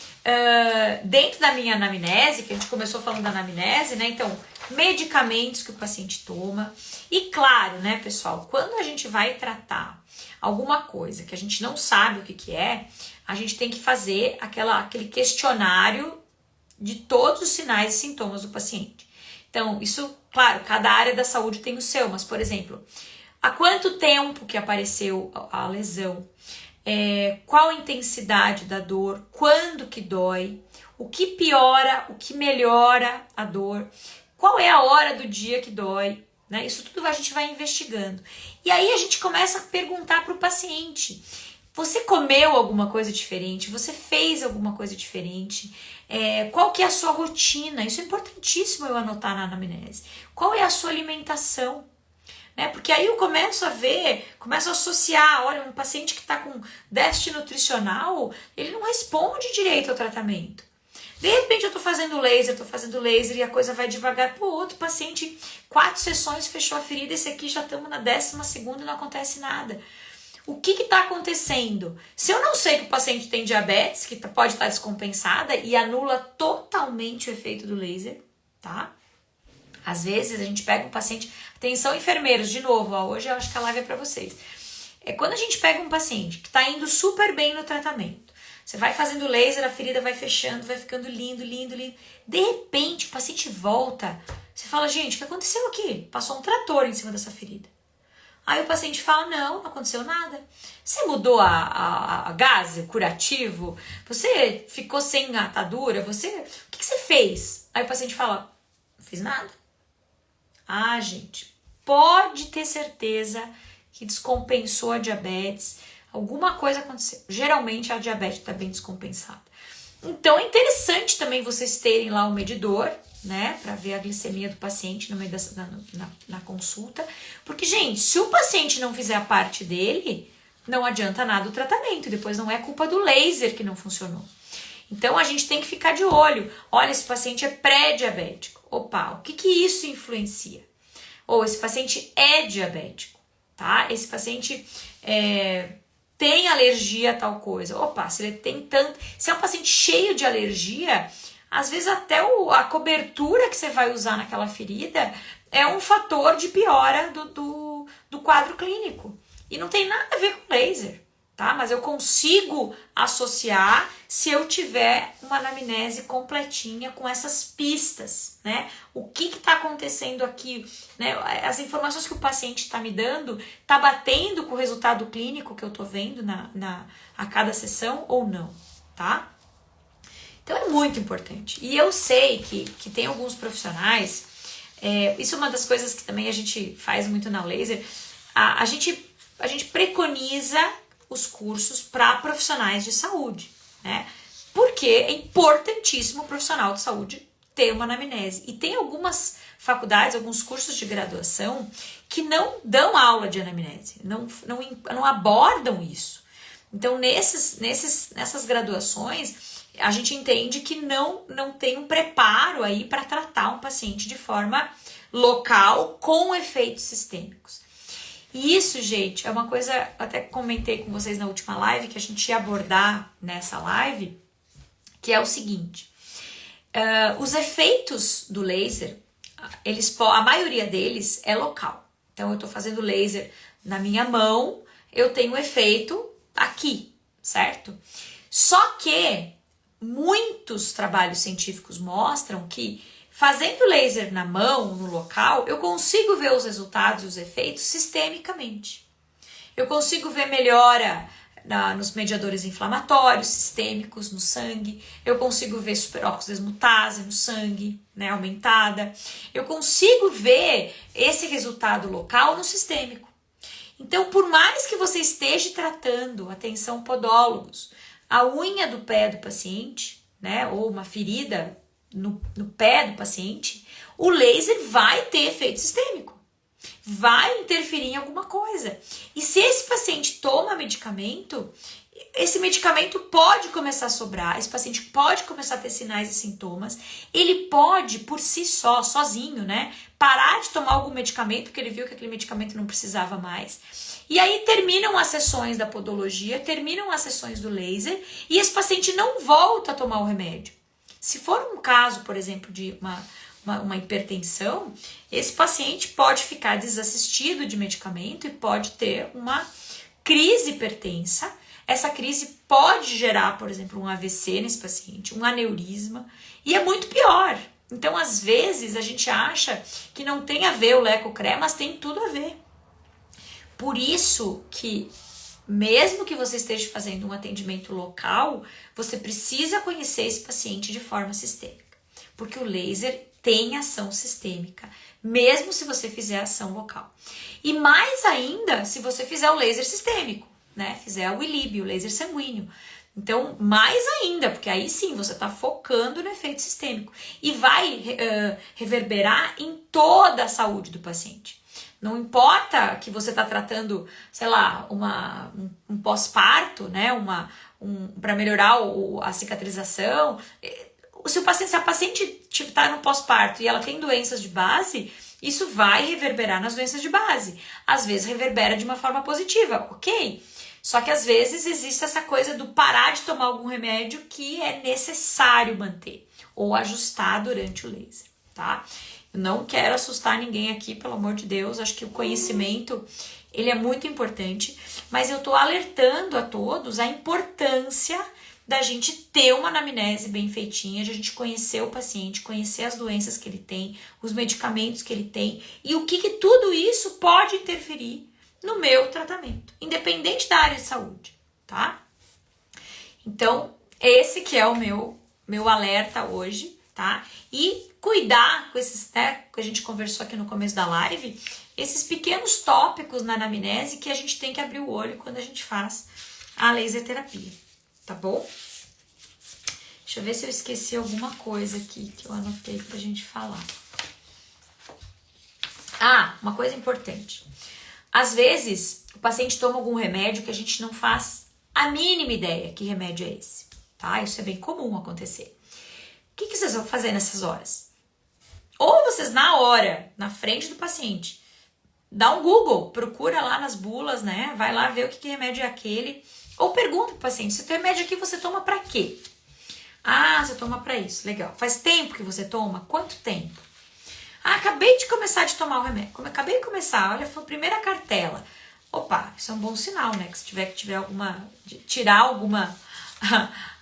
dentro da minha anamnese, que a gente começou falando da anamnese, né? Então, medicamentos que o paciente toma. E claro, né, pessoal, quando a gente vai tratar alguma coisa que a gente não sabe o que é, a gente tem que fazer aquele questionário de todos os sinais e sintomas do paciente. Então, isso, claro, cada área da saúde tem o seu, mas, por exemplo, há quanto tempo que apareceu a lesão? Qual a intensidade da dor? Quando que dói? O que piora? O que melhora a dor? Qual é a hora do dia que dói? Né? Isso tudo a gente vai investigando. E aí a gente começa a perguntar para o paciente: você comeu alguma coisa diferente? Você fez alguma coisa diferente? Qual que é a sua rotina? Isso é importantíssimo eu anotar na anamnese. Qual é a sua alimentação? Né? Porque aí eu começo a associar, olha, um paciente que está com déficit nutricional, ele não responde direito ao tratamento. De repente eu estou fazendo laser e a coisa vai devagar. Pô, outro paciente, 4 sessões, fechou a ferida, esse aqui já estamos na 12ª e não acontece nada. O que está acontecendo? Se eu não sei que o paciente tem diabetes, que pode estar descompensada e anula totalmente o efeito do laser, tá? Às vezes a gente pega um paciente... Atenção, enfermeiros, de novo, hoje eu acho que a live é para vocês. Quando a gente pega um paciente que está indo super bem no tratamento, você vai fazendo laser, a ferida vai fechando, vai ficando lindo. De repente, o paciente volta. Você fala, gente, o que aconteceu aqui? Passou um trator em cima dessa ferida. Aí o paciente fala, não aconteceu nada. Você mudou a gase, o curativo? Você ficou sem atadura? O que você fez? Aí o paciente fala, não fiz nada. Gente, pode ter certeza que descompensou a diabetes. Alguma coisa aconteceu. Geralmente a diabetes está bem descompensada. Então é interessante também vocês terem lá o medidor, né, para ver a glicemia do paciente no meio na consulta, porque, gente, se o paciente não fizer a parte dele, não adianta nada o tratamento, depois não é culpa do laser que não funcionou. Então a gente tem que ficar de olho. Olha, esse paciente é pré-diabético. Opa, o que isso influencia? Ou esse paciente é diabético, tá? Esse paciente tem alergia a tal coisa. Opa, se ele tem tanto... Se é um paciente cheio de alergia, às vezes até a cobertura que você vai usar naquela ferida é um fator de piora do quadro clínico. E não tem nada a ver com laser, tá? Mas eu consigo associar se eu tiver uma anamnese completinha com essas pistas, né? O que está acontecendo aqui, né? As informações que o paciente está me dando, está batendo com o resultado clínico que eu estou vendo a cada sessão ou não, tá? Então é muito importante. E eu sei que tem alguns profissionais, isso é uma das coisas que também a gente faz muito na laser, a gente preconiza os cursos para profissionais de saúde, né? Porque é importantíssimo o profissional de saúde ter uma anamnese. E tem algumas faculdades, alguns cursos de graduação que não dão aula de anamnese, não abordam isso. Então, nessas graduações, a gente entende que não tem um preparo aí para tratar um paciente de forma local com efeitos sistêmicos. E isso, gente, é uma coisa, até comentei com vocês na última live, que a gente ia abordar nessa live, que é o seguinte, os efeitos do laser, a maioria deles é local. Então, eu estou fazendo laser na minha mão, eu tenho efeito aqui, certo? Só que muitos trabalhos científicos mostram que fazendo laser na mão, no local, eu consigo ver os resultados e os efeitos sistemicamente. Eu consigo ver melhora nos mediadores inflamatórios sistêmicos no sangue. Eu consigo ver superóxido desmutase no sangue, né, aumentada. Eu consigo ver esse resultado local no sistêmico. Então, por mais que você esteja tratando, atenção podólogos, a unha do pé do paciente, né, ou uma ferida no pé do paciente, o laser vai ter efeito sistêmico, vai interferir em alguma coisa. E se esse paciente toma medicamento, esse medicamento pode começar a sobrar, esse paciente pode começar a ter sinais e sintomas, ele pode, por si só, sozinho, né, parar de tomar algum medicamento, porque ele viu que aquele medicamento não precisava mais. E aí terminam as sessões da podologia, terminam as sessões do laser, e esse paciente não volta a tomar o remédio. Se for um caso, por exemplo, de uma hipertensão, esse paciente pode ficar desassistido de medicamento e pode ter uma crise hipertensa. Essa crise pode gerar, por exemplo, um AVC nesse paciente, um aneurisma, e é muito pior. Então, às vezes, a gente acha que não tem a ver o LecoCre, mas tem tudo a ver. Por isso que, mesmo que você esteja fazendo um atendimento local, você precisa conhecer esse paciente de forma sistêmica. Porque o laser tem ação sistêmica, mesmo se você fizer ação local. E mais ainda, se você fizer o laser sistêmico, né? Fizer o ILIB, o laser sanguíneo. Então, mais ainda, porque aí sim você está focando no efeito sistêmico. E vai reverberar em toda a saúde do paciente. Não importa que você está tratando, sei lá, um pós-parto, né? Para melhorar a cicatrização. Se a paciente está no pós-parto e ela tem doenças de base, isso vai reverberar nas doenças de base. Às vezes reverbera de uma forma positiva, ok? Só que às vezes existe essa coisa do parar de tomar algum remédio que é necessário manter ou ajustar durante o laser, tá? Eu não quero assustar ninguém aqui, pelo amor de Deus. Acho que o conhecimento, ele é muito importante, mas eu tô alertando a todos a importância da gente ter uma anamnese bem feitinha, de a gente conhecer o paciente, conhecer as doenças que ele tem, os medicamentos que ele tem e o que tudo isso pode interferir no meu tratamento, independente da área de saúde, tá? Então, esse que é o meu alerta hoje, tá? E cuidar com esses, né, que a gente conversou aqui no começo da live, esses pequenos tópicos na anamnese que a gente tem que abrir o olho quando a gente faz a laser terapia, tá bom? Deixa eu ver se eu esqueci alguma coisa aqui que eu anotei pra gente falar. Ah, uma coisa importante. Às vezes, o paciente toma algum remédio que a gente não faz a mínima ideia que remédio é esse, tá? Isso é bem comum acontecer. O que vocês vão fazer nessas horas? Ou vocês, na hora, na frente do paciente, dá um Google, procura lá nas bulas, né? Vai lá ver o que remédio é aquele. Ou pergunta pro paciente, se o remédio aqui você toma pra quê? Ah, você toma pra isso, legal. Faz tempo que você toma? Quanto tempo? Ah, acabei de começar a tomar o remédio. Acabei de começar, olha, foi a primeira cartela. Opa, isso é um bom sinal, né? Que se tiver alguma, tirar alguma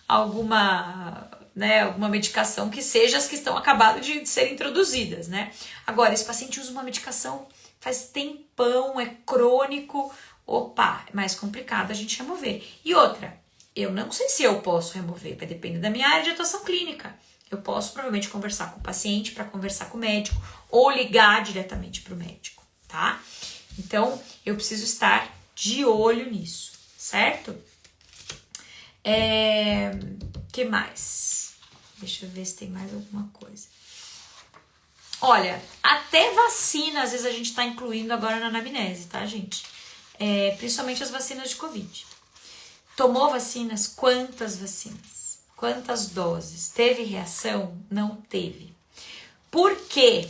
alguma medicação que seja as que estão acabando de ser introduzidas, né? Agora, esse paciente usa uma medicação faz tempão, é crônico, opa, é mais complicado a gente remover. E outra, eu não sei se eu posso remover, vai depender da minha área de atuação clínica. Eu posso provavelmente conversar com o paciente para conversar com o médico ou ligar diretamente para o médico, tá? Então, eu preciso estar de olho nisso, certo? Que mais? Deixa eu ver se tem mais alguma coisa. Olha, até vacina, às vezes a gente está incluindo agora na anamnese, tá, gente? Principalmente as vacinas de Covid. Tomou vacinas? Quantas vacinas? Quantas doses? Teve reação? Não teve. Por quê?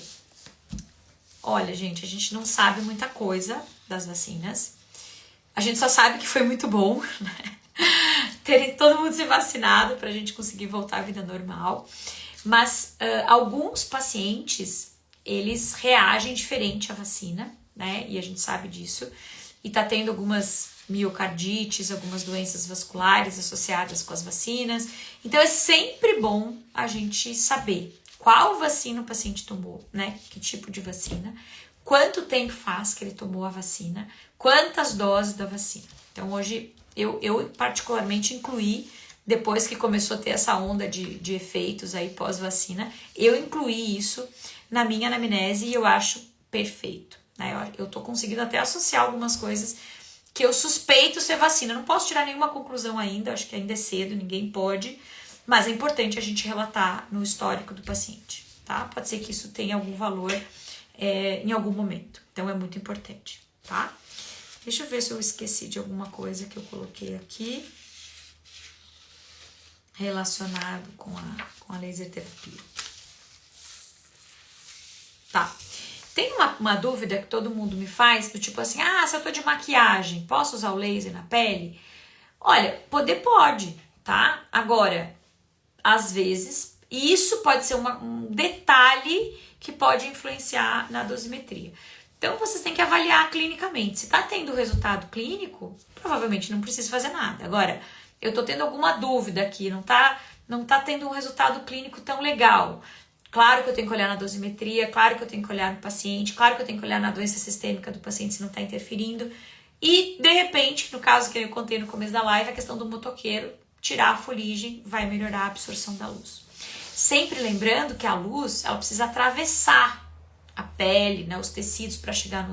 Olha, gente, a gente não sabe muita coisa das vacinas. A gente só sabe que foi muito bom, né? Terem todo mundo se vacinado para a gente conseguir voltar à vida normal. Mas alguns pacientes, eles reagem diferente à vacina, né? E a gente sabe disso. E tá tendo algumas miocardites, algumas doenças vasculares associadas com as vacinas. Então é sempre bom a gente saber qual vacina o paciente tomou, né? Que tipo de vacina, quanto tempo faz que ele tomou a vacina, quantas doses da vacina. Então hoje eu particularmente incluí, depois que começou a ter essa onda de efeitos aí pós-vacina, eu incluí isso na minha anamnese e eu acho perfeito, né? Eu tô conseguindo até associar algumas coisas que eu suspeito ser vacina. Não posso tirar nenhuma conclusão ainda, acho que ainda é cedo, ninguém pode, mas é importante a gente relatar no histórico do paciente, tá? Pode ser que isso tenha algum valor em algum momento, então é muito importante, tá? Deixa eu ver se eu esqueci de alguma coisa que eu coloquei aqui relacionado com a laser terapia. Tá. Tem uma dúvida que todo mundo me faz, do tipo assim, se eu tô de maquiagem, posso usar o laser na pele? Olha, pode, tá? Agora, às vezes, isso pode ser um detalhe que pode influenciar na dosimetria. Então, vocês têm que avaliar clinicamente. Se tá tendo resultado clínico, provavelmente não precisa fazer nada. Agora, eu tô tendo alguma dúvida aqui, não tá tendo um resultado clínico tão legal. Claro que eu tenho que olhar na dosimetria, claro que eu tenho que olhar no paciente, claro que eu tenho que olhar na doença sistêmica do paciente se não está interferindo. E, de repente, no caso que eu contei no começo da live, a questão do motoqueiro, tirar a fuligem vai melhorar a absorção da luz. Sempre lembrando que a luz, ela precisa atravessar a pele, né, os tecidos para chegar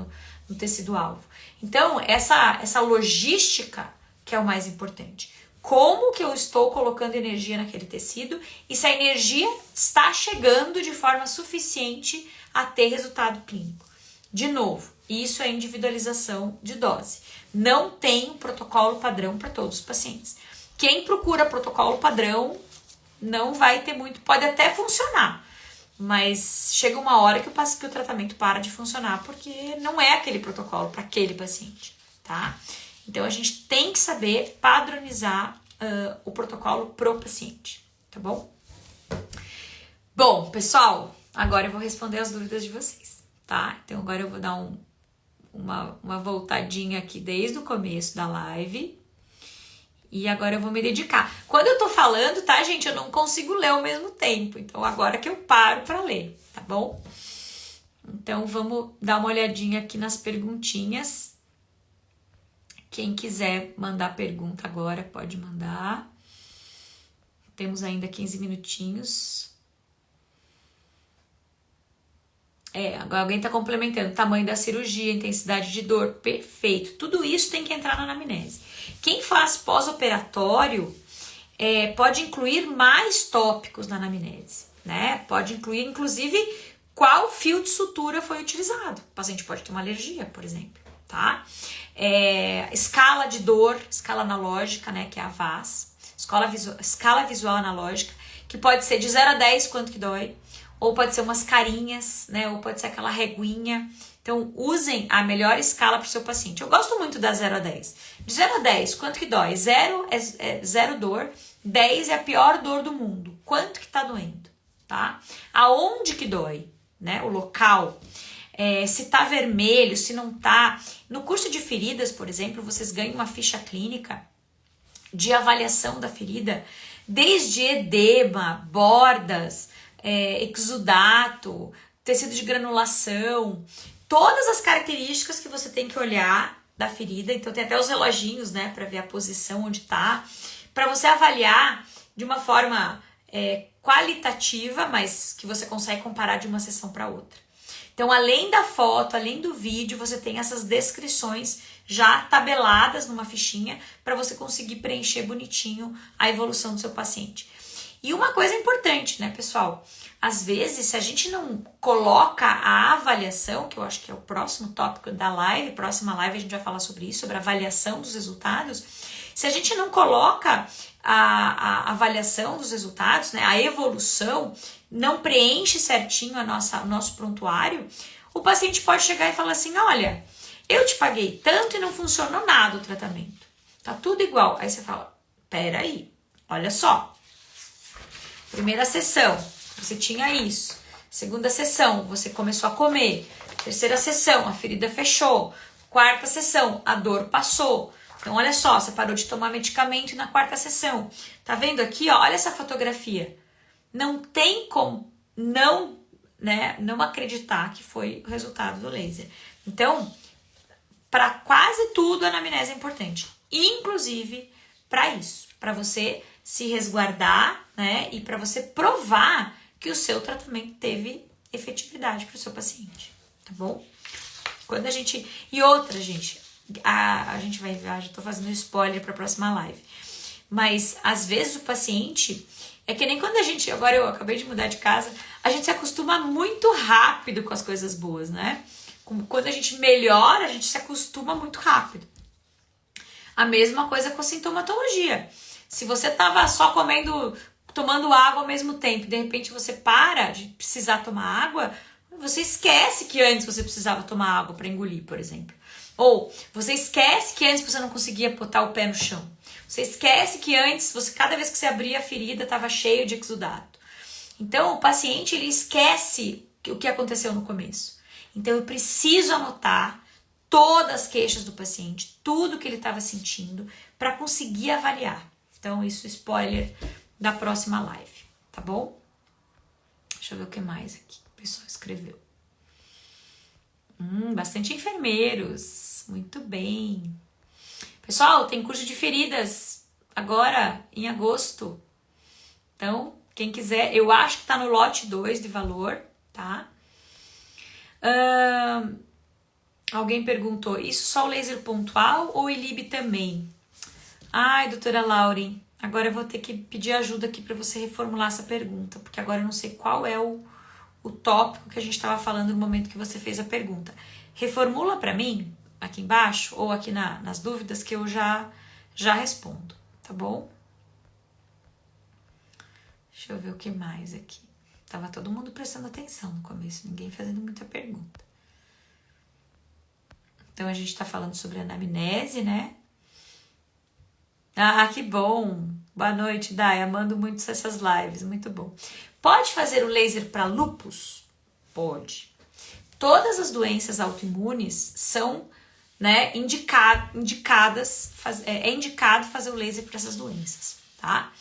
no tecido-alvo. Então, essa logística que é o mais importante. Como que eu estou colocando energia naquele tecido e se a energia está chegando de forma suficiente a ter resultado clínico. De novo, isso é individualização de dose. Não tem um protocolo padrão para todos os pacientes. Quem procura protocolo padrão não vai ter muito, pode até funcionar, mas chega uma hora que o tratamento para de funcionar porque não é aquele protocolo para aquele paciente, tá? Então, a gente tem que saber padronizar o protocolo pro paciente, tá bom? Bom, pessoal, agora eu vou responder as dúvidas de vocês, tá? Então, agora eu vou dar uma voltadinha aqui desde o começo da live e agora eu vou me dedicar. Quando eu tô falando, tá, gente, eu não consigo ler ao mesmo tempo, então agora que eu paro para ler, tá bom? Então, vamos dar uma olhadinha aqui nas perguntinhas. Quem quiser mandar pergunta agora, pode mandar. Temos ainda 15 minutinhos. Agora alguém está complementando. Tamanho da cirurgia, intensidade de dor, perfeito. Tudo isso tem que entrar na anamnese. Quem faz pós-operatório pode incluir mais tópicos na anamnese, né? Pode incluir, inclusive, qual fio de sutura foi utilizado. O paciente pode ter uma alergia, por exemplo, tá? Escala de dor, escala analógica, né, que é a VAS, escala visual analógica, que pode ser de 0 a 10 quanto que dói, ou pode ser umas carinhas, né, ou pode ser aquela reguinha. Então, usem a melhor escala para o seu paciente. Eu gosto muito da 0 a 10. De 0 a 10, quanto que dói? 0 é zero dor, 10 é a pior dor do mundo. Quanto que tá doendo, tá? Aonde que dói, né? O local. Se tá vermelho, se não tá. No curso de feridas, por exemplo, vocês ganham uma ficha clínica de avaliação da ferida, desde edema, bordas, exudato, tecido de granulação, todas as características que você tem que olhar da ferida. Então tem até os reloginhos, né, para ver a posição onde tá, para você avaliar de uma forma qualitativa, mas que você consegue comparar de uma sessão para outra. Então, além da foto, além do vídeo, você tem essas descrições já tabeladas numa fichinha para você conseguir preencher bonitinho a evolução do seu paciente. E uma coisa importante, né, pessoal? Às vezes, se a gente não coloca a avaliação, que eu acho que é o próximo tópico da live, próxima live a gente vai falar sobre isso, sobre a avaliação dos resultados. Se a gente não coloca a avaliação dos resultados, né, a evolução, não preenche certinho o nosso prontuário, o paciente pode chegar e falar assim, olha, eu te paguei tanto e não funcionou nada o tratamento. Tá tudo igual. Aí você fala, peraí, olha só. Primeira sessão, você tinha isso. Segunda sessão, você começou a comer. Terceira sessão, a ferida fechou. Quarta sessão, a dor passou. Então, olha só, você parou de tomar medicamento na quarta sessão. Tá vendo aqui, ó? Olha essa fotografia. Não tem como não acreditar que foi o resultado do laser. Então, para quase tudo a anamnese é importante. Inclusive para isso, para você se resguardar, né? E para você provar que o seu tratamento teve efetividade para o seu paciente, tá bom? Quando a gente... E outra, gente, a gente vai ver, já tô fazendo spoiler para a próxima live. Mas, às vezes, o paciente... É que nem quando a gente... Agora eu acabei de mudar de casa. A gente se acostuma muito rápido com as coisas boas, né? Quando a gente melhora, a gente se acostuma muito rápido. A mesma coisa com a sintomatologia. Se você tava só tomando água ao mesmo tempo, de repente você para de precisar tomar água, você esquece que antes você precisava tomar água para engolir, por exemplo. Ou você esquece que antes você não conseguia botar o pé no chão. Você esquece que antes, cada vez que você abria a ferida, estava cheio de exudato. Então, o paciente, ele esquece o que aconteceu no começo. Então, eu preciso anotar todas as queixas do paciente, tudo que ele estava sentindo, para conseguir avaliar. Então, isso é spoiler da próxima live, tá bom? Deixa eu ver o que mais aqui o pessoal escreveu. Bastante enfermeiros, muito bem. Pessoal, tem curso de feridas agora, em agosto. Então, quem quiser, eu acho que tá no lote 2 de valor, tá? Alguém perguntou, isso só o laser pontual ou ilibe também? Ai, doutora Lauren, agora eu vou ter que pedir ajuda aqui para você reformular essa pergunta, porque agora eu não sei qual é o tópico que a gente estava falando no momento que você fez a pergunta. Reformula para mim, aqui embaixo, ou aqui nas dúvidas, que eu já respondo, tá bom? Deixa eu ver o que mais aqui. Tava todo mundo prestando atenção no começo, ninguém fazendo muita pergunta. Então, a gente tá falando sobre anamnese, né? Ah, que bom! Boa noite, Dai. Amando muito essas lives, muito bom. Pode fazer o laser para lúpus? Pode. Todas as doenças autoimunes são, né, indicadas, é indicado fazer o laser para essas doenças, tá?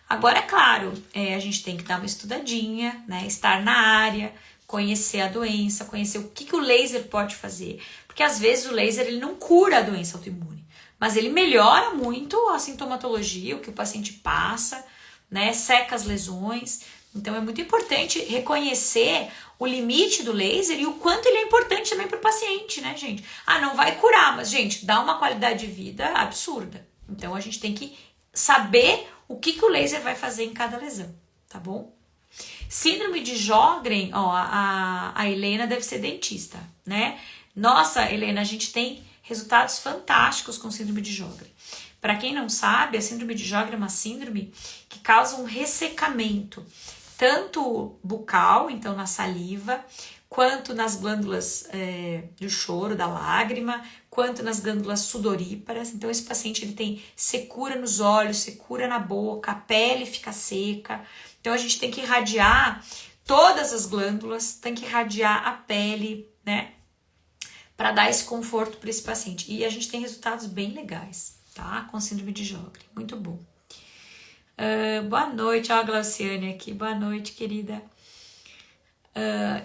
Agora, é claro, a gente tem que dar uma estudadinha, né, estar na área, conhecer a doença, conhecer o que o laser pode fazer. Porque às vezes o laser ele não cura a doença autoimune, mas ele melhora muito a sintomatologia, o que o paciente passa, né, seca as lesões. Então é muito importante reconhecer o limite do laser e o quanto ele é importante também para o paciente, né, gente? Ah, não vai curar, mas, gente, dá uma qualidade de vida absurda. Então a gente tem que saber o que o laser vai fazer em cada lesão, tá bom? Síndrome de Sjögren, ó, a Helena deve ser dentista, né? Nossa, Helena, a gente tem resultados fantásticos com síndrome de Sjögren. Para quem não sabe, a síndrome de Sjögren é uma síndrome que causa um ressecamento, tanto bucal, então na saliva, quanto nas glândulas do choro, da lágrima, quanto nas glândulas sudoríparas. Então esse paciente ele tem secura nos olhos, secura na boca, a pele fica seca. Então a gente tem que irradiar todas as glândulas, tem que irradiar a pele, né? Para dar esse conforto para esse paciente. E a gente tem resultados bem legais, tá? Com síndrome de Sjögren. Muito bom. Boa noite, ó, a Glauciane aqui. Boa noite, querida.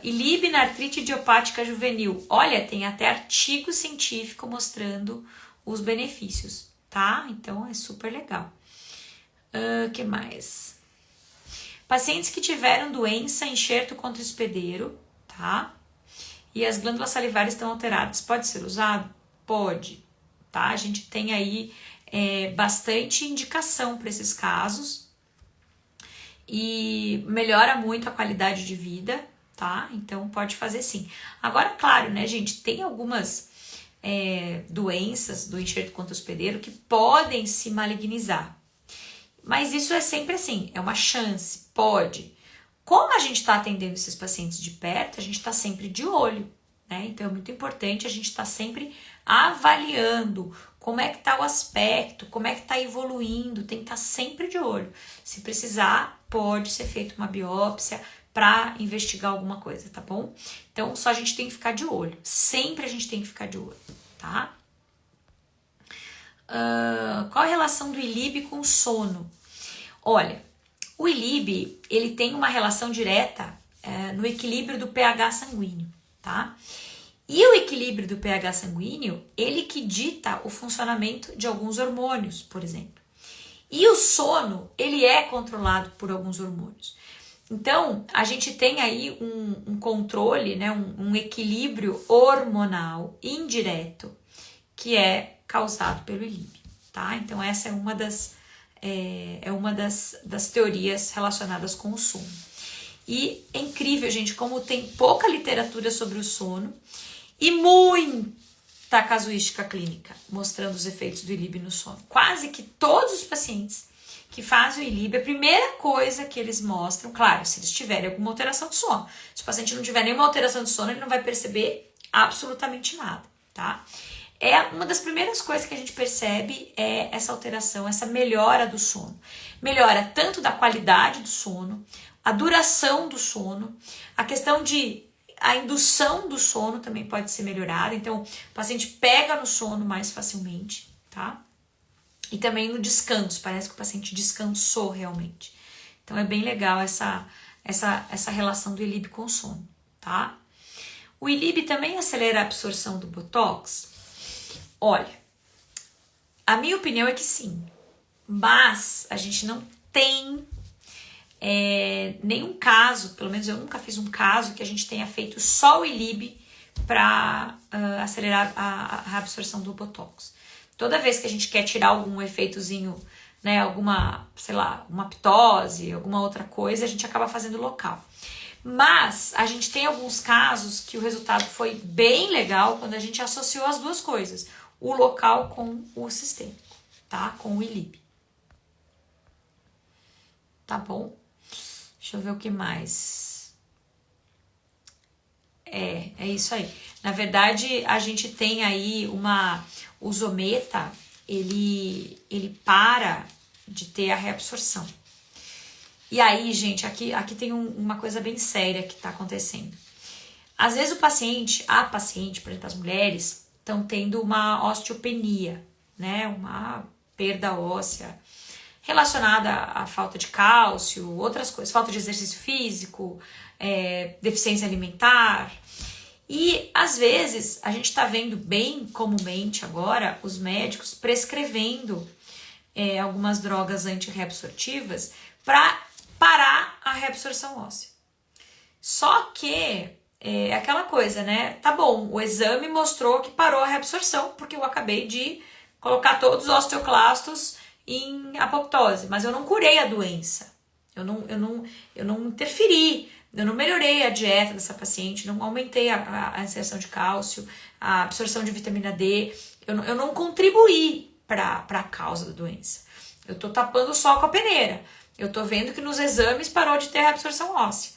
ILIB na artrite idiopática juvenil. Olha, tem até artigo científico mostrando os benefícios, tá? Então é super legal. Que mais? Pacientes que tiveram doença, enxerto contra hospedeiro, tá? E as glândulas salivares estão alteradas. Pode ser usado? Pode, tá? A gente tem aí bastante indicação para esses casos e melhora muito a qualidade de vida, tá? Então pode fazer sim. Agora, claro, né, gente, tem algumas doenças do enxerto contra hospedeiro que podem se malignizar. Mas isso é sempre assim, é uma chance, pode. Como a gente está atendendo esses pacientes de perto, a gente está sempre de olho, né? Então é muito importante a gente estar sempre avaliando como é que está o aspecto, como é que está evoluindo, tem que estar sempre de olho. Se precisar, pode ser feita uma biópsia para investigar alguma coisa, tá bom? Então só a gente tem que ficar de olho, sempre a gente tem que ficar de olho, tá? Qual a relação do ILIB com o sono? Olha, o ILIB, ele tem uma relação direta no equilíbrio do pH sanguíneo, tá? E o equilíbrio do pH sanguíneo, ele que dita o funcionamento de alguns hormônios, por exemplo. E o sono, ele é controlado por alguns hormônios. Então, a gente tem aí um controle, né, um equilíbrio hormonal indireto que é causado pelo ILIB, tá? Então, essa é uma das teorias relacionadas com o sono. E é incrível, gente, como tem pouca literatura sobre o sono e muita casuística clínica mostrando os efeitos do ILIB no sono. Quase que todos os pacientes que fazem o ILIB, a primeira coisa que eles mostram, claro, se eles tiverem alguma alteração de sono. Se o paciente não tiver nenhuma alteração de sono, ele não vai perceber absolutamente nada, tá? Uma das primeiras coisas que a gente percebe é essa alteração, essa melhora do sono. Melhora tanto da qualidade do sono, a duração do sono, a questão a indução do sono também pode ser melhorada. Então, o paciente pega no sono mais facilmente, tá? E também no descanso, parece que o paciente descansou realmente. Então, é bem legal essa relação do ILIB com o sono, tá? O ILIB também acelera a absorção do Botox? Olha, a minha opinião é que sim, mas a gente não tem nenhum caso, pelo menos eu nunca fiz um caso que a gente tenha feito só o ILIB para acelerar a absorção do Botox. Toda vez que a gente quer tirar algum efeitozinho, né, alguma, sei lá, uma ptose, alguma outra coisa, a gente acaba fazendo local. Mas a gente tem alguns casos que o resultado foi bem legal quando a gente associou as duas coisas, o local com o sistêmico, tá? Com o ILIB. Tá bom? Deixa eu ver o que mais. É isso aí. Na verdade, a gente tem aí o Zometa, ele para de ter a reabsorção. E aí, gente, aqui tem uma coisa bem séria que tá acontecendo. Às vezes a paciente, por exemplo, as mulheres, estão tendo uma osteopenia, né? Uma perda óssea relacionada à falta de cálcio, outras coisas, falta de exercício físico, deficiência alimentar. E às vezes a gente está vendo bem comumente agora os médicos prescrevendo algumas drogas antirreabsortivas para parar a reabsorção óssea. Só que é aquela coisa, né? Tá bom, o exame mostrou que parou a reabsorção, porque eu acabei de colocar todos os osteoclastos em apoptose, mas eu não curei a doença, eu não interferi, eu não melhorei a dieta dessa paciente, não aumentei a inserção de cálcio, a absorção de vitamina D, eu não contribuí para a causa da doença. Eu tô tapando só com a peneira, eu tô vendo que nos exames parou de ter reabsorção óssea.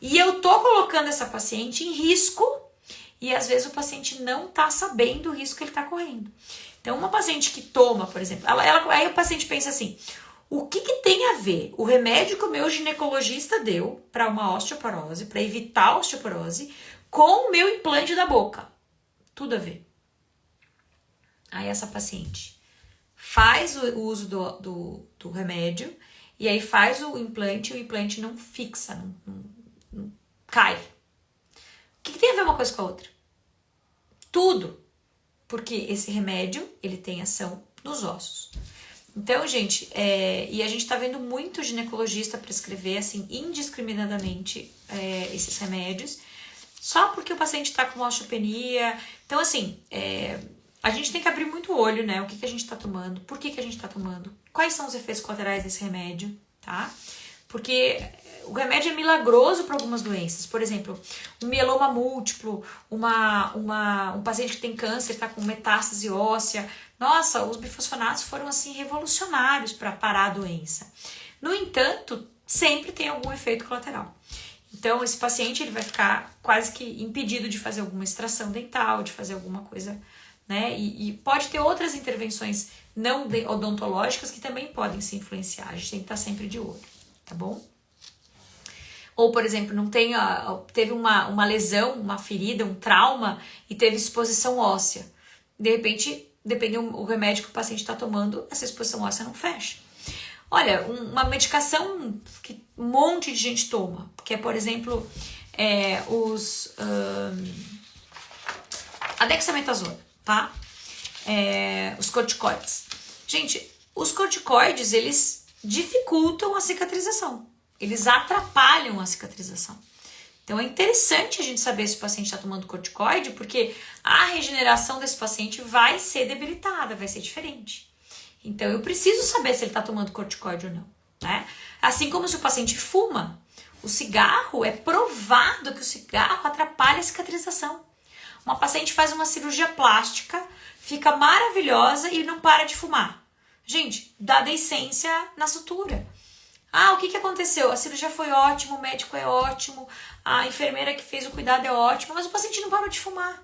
E eu tô colocando essa paciente em risco e às vezes o paciente não tá sabendo o risco que ele tá correndo. Então, uma paciente que toma, por exemplo, aí o paciente pensa assim, o que tem a ver o remédio que o meu ginecologista deu para uma osteoporose, para evitar a osteoporose, com o meu implante da boca? Tudo a ver. Aí essa paciente faz o uso do remédio e aí faz o implante não fixa, não cai. O que tem a ver uma coisa com a outra? Tudo. Porque esse remédio, ele tem ação nos ossos. Então, gente, e a gente tá vendo muito ginecologista prescrever, assim, indiscriminadamente esses remédios, só porque o paciente tá com osteopenia. Então, assim, a gente tem que abrir muito o olho, né? O que a gente tá tomando, por que a gente tá tomando, quais são os efeitos colaterais desse remédio, tá? Porque o remédio é milagroso para algumas doenças. Por exemplo, um mieloma múltiplo, um paciente que tem câncer, está com metástase óssea. Nossa, os bifosfonatos foram assim revolucionários para parar a doença. No entanto, sempre tem algum efeito colateral. Então, esse paciente ele vai ficar quase que impedido de fazer alguma extração dental, de fazer alguma coisa, né? E pode ter outras intervenções não odontológicas que também podem se influenciar. A gente tem que estar sempre de olho. Tá bom? Ou, por exemplo, teve uma lesão, uma ferida, um trauma e teve exposição óssea. De repente, dependendo do remédio que o paciente está tomando, essa exposição óssea não fecha. Olha, uma medicação que um monte de gente toma, que é, por exemplo, a dexametasona, tá? Os corticoides. Gente, os corticoides, eles dificultam a cicatrização. Eles atrapalham a cicatrização. Então é interessante a gente saber se o paciente está tomando corticoide, porque a regeneração desse paciente vai ser debilitada, vai ser diferente. Então eu preciso saber se ele está tomando corticoide ou não, né? Assim como se o paciente fuma, o cigarro, é provado que o cigarro atrapalha a cicatrização. Uma paciente faz uma cirurgia plástica, fica maravilhosa e não para de fumar. Gente, dá deiscência na sutura. O que aconteceu? A cirurgia foi ótima, o médico é ótimo, a enfermeira que fez o cuidado é ótima, mas o paciente não parou de fumar.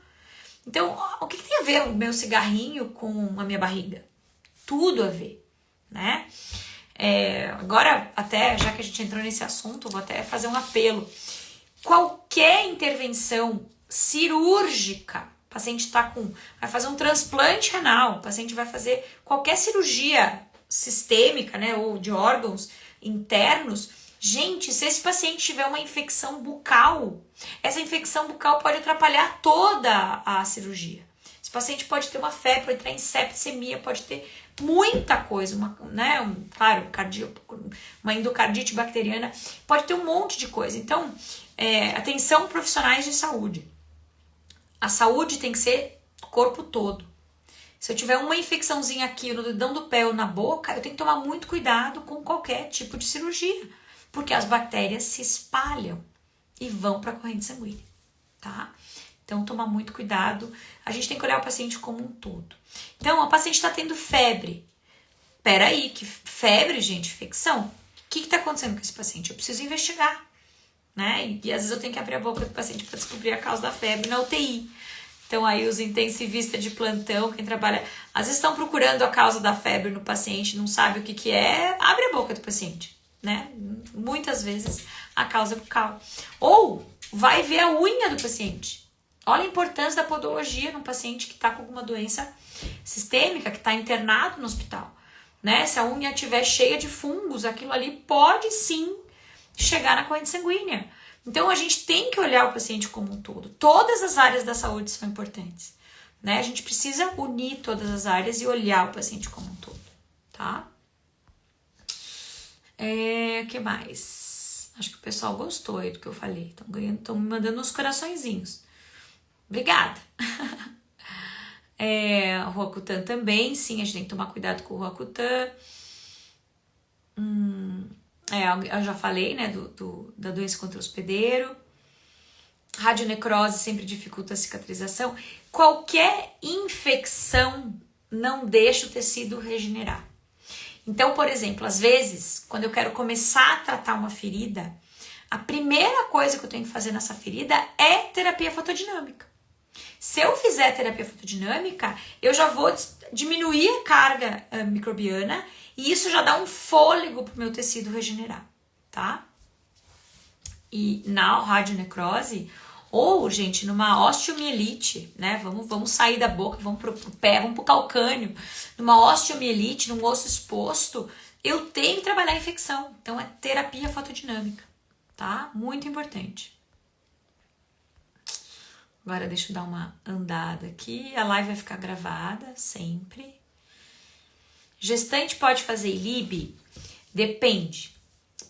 Então, o que tem a ver o meu cigarrinho com a minha barriga? Tudo a ver, né? Agora, até, já que a gente entrou nesse assunto, vou até fazer um apelo. Qualquer intervenção cirúrgica, o paciente vai fazer um transplante renal, o paciente vai fazer qualquer cirurgia sistêmica, né, ou de órgãos internos. Gente, se esse paciente tiver uma infecção bucal, essa infecção bucal pode atrapalhar toda a cirurgia. Esse paciente pode ter uma febre, pode entrar em septicemia, pode ter muita coisa, uma endocardite bacteriana, pode ter um monte de coisa. Então, atenção profissionais de saúde. A saúde tem que ser o corpo todo. Se eu tiver uma infecçãozinha aqui no dedão do pé ou na boca, eu tenho que tomar muito cuidado com qualquer tipo de cirurgia, porque as bactérias se espalham e vão para a corrente sanguínea, tá? Então, tomar muito cuidado. A gente tem que olhar o paciente como um todo. Então, a paciente está tendo febre. Peraí, que febre, gente, infecção? O que está acontecendo com esse paciente? Eu preciso investigar, né? E às vezes eu tenho que abrir a boca do paciente para descobrir a causa da febre na UTI. Então, aí os intensivistas de plantão, quem trabalha, às vezes estão procurando a causa da febre no paciente, não sabe o que é, abre a boca do paciente, né? Muitas vezes a causa é bucal. Ou vai ver a unha do paciente. Olha a importância da podologia num paciente que está com alguma doença sistêmica, que está internado no hospital, né? Se a unha estiver cheia de fungos, aquilo ali pode sim chegar na corrente sanguínea. Então, a gente tem que olhar o paciente como um todo. Todas as áreas da saúde são importantes, né? A gente precisa unir todas as áreas e olhar o paciente como um todo, tá? O que mais? Acho que o pessoal gostou aí do que eu falei. Estão me mandando uns coraçõezinhos. Obrigada. O Roacutan também, sim, a gente tem que tomar cuidado com o Roacutan. Eu já falei, né, da doença contra o hospedeiro. Radionecrose sempre dificulta a cicatrização. Qualquer infecção não deixa o tecido regenerar. Então, por exemplo, às vezes, quando eu quero começar a tratar uma ferida, a primeira coisa que eu tenho que fazer nessa ferida é terapia fotodinâmica. Se eu fizer terapia fotodinâmica, eu já vou diminuir a carga microbiana e isso já dá um fôlego pro meu tecido regenerar, tá? E na radionecrose, ou, gente, numa osteomielite, né? Vamos sair da boca, vamos pro pé, vamos pro calcânio. Numa osteomielite, num osso exposto, eu tenho que trabalhar a infecção. Então, é terapia fotodinâmica, tá? Muito importante. Agora deixa eu dar uma andada aqui. A live vai ficar gravada sempre. Gestante pode fazer ILIB? Depende.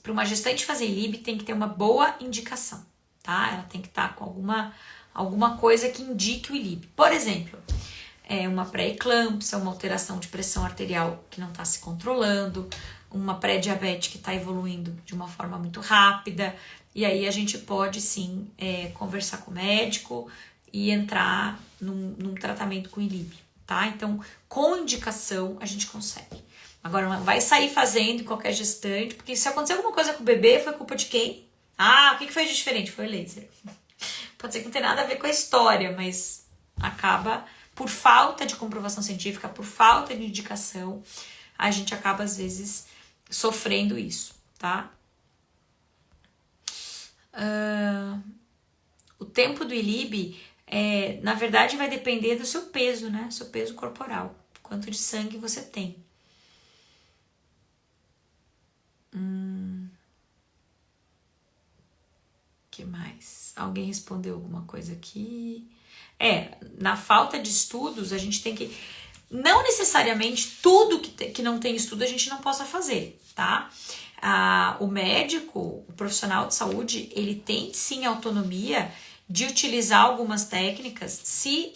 Para uma gestante fazer ILIB tem que ter uma boa indicação, tá? Ela tem que estar com alguma coisa que indique o ILIB. Por exemplo, uma pré-eclâmpsia, uma alteração de pressão arterial que não está se controlando, uma pré-diabetes que está evoluindo de uma forma muito rápida. E aí a gente pode sim conversar com o médico e entrar num tratamento com ILIB, tá? Então, com indicação a gente consegue. Agora, não vai sair fazendo em qualquer gestante, porque se acontecer alguma coisa com o bebê, foi culpa de quem? Ah, o que foi de diferente? Foi o laser. Pode ser que não tenha nada a ver com a história, mas acaba, por falta de comprovação científica, por falta de indicação, a gente acaba, às vezes, sofrendo isso, tá? O tempo do ILIB, na verdade, vai depender do seu peso, né? Seu peso corporal, quanto de sangue você tem. Que mais? Alguém respondeu alguma coisa aqui? Na falta de estudos, a gente tem que... Não necessariamente tudo que não tem estudo a gente não possa fazer, tá? O médico, o profissional de saúde, ele tem sim autonomia de utilizar algumas técnicas se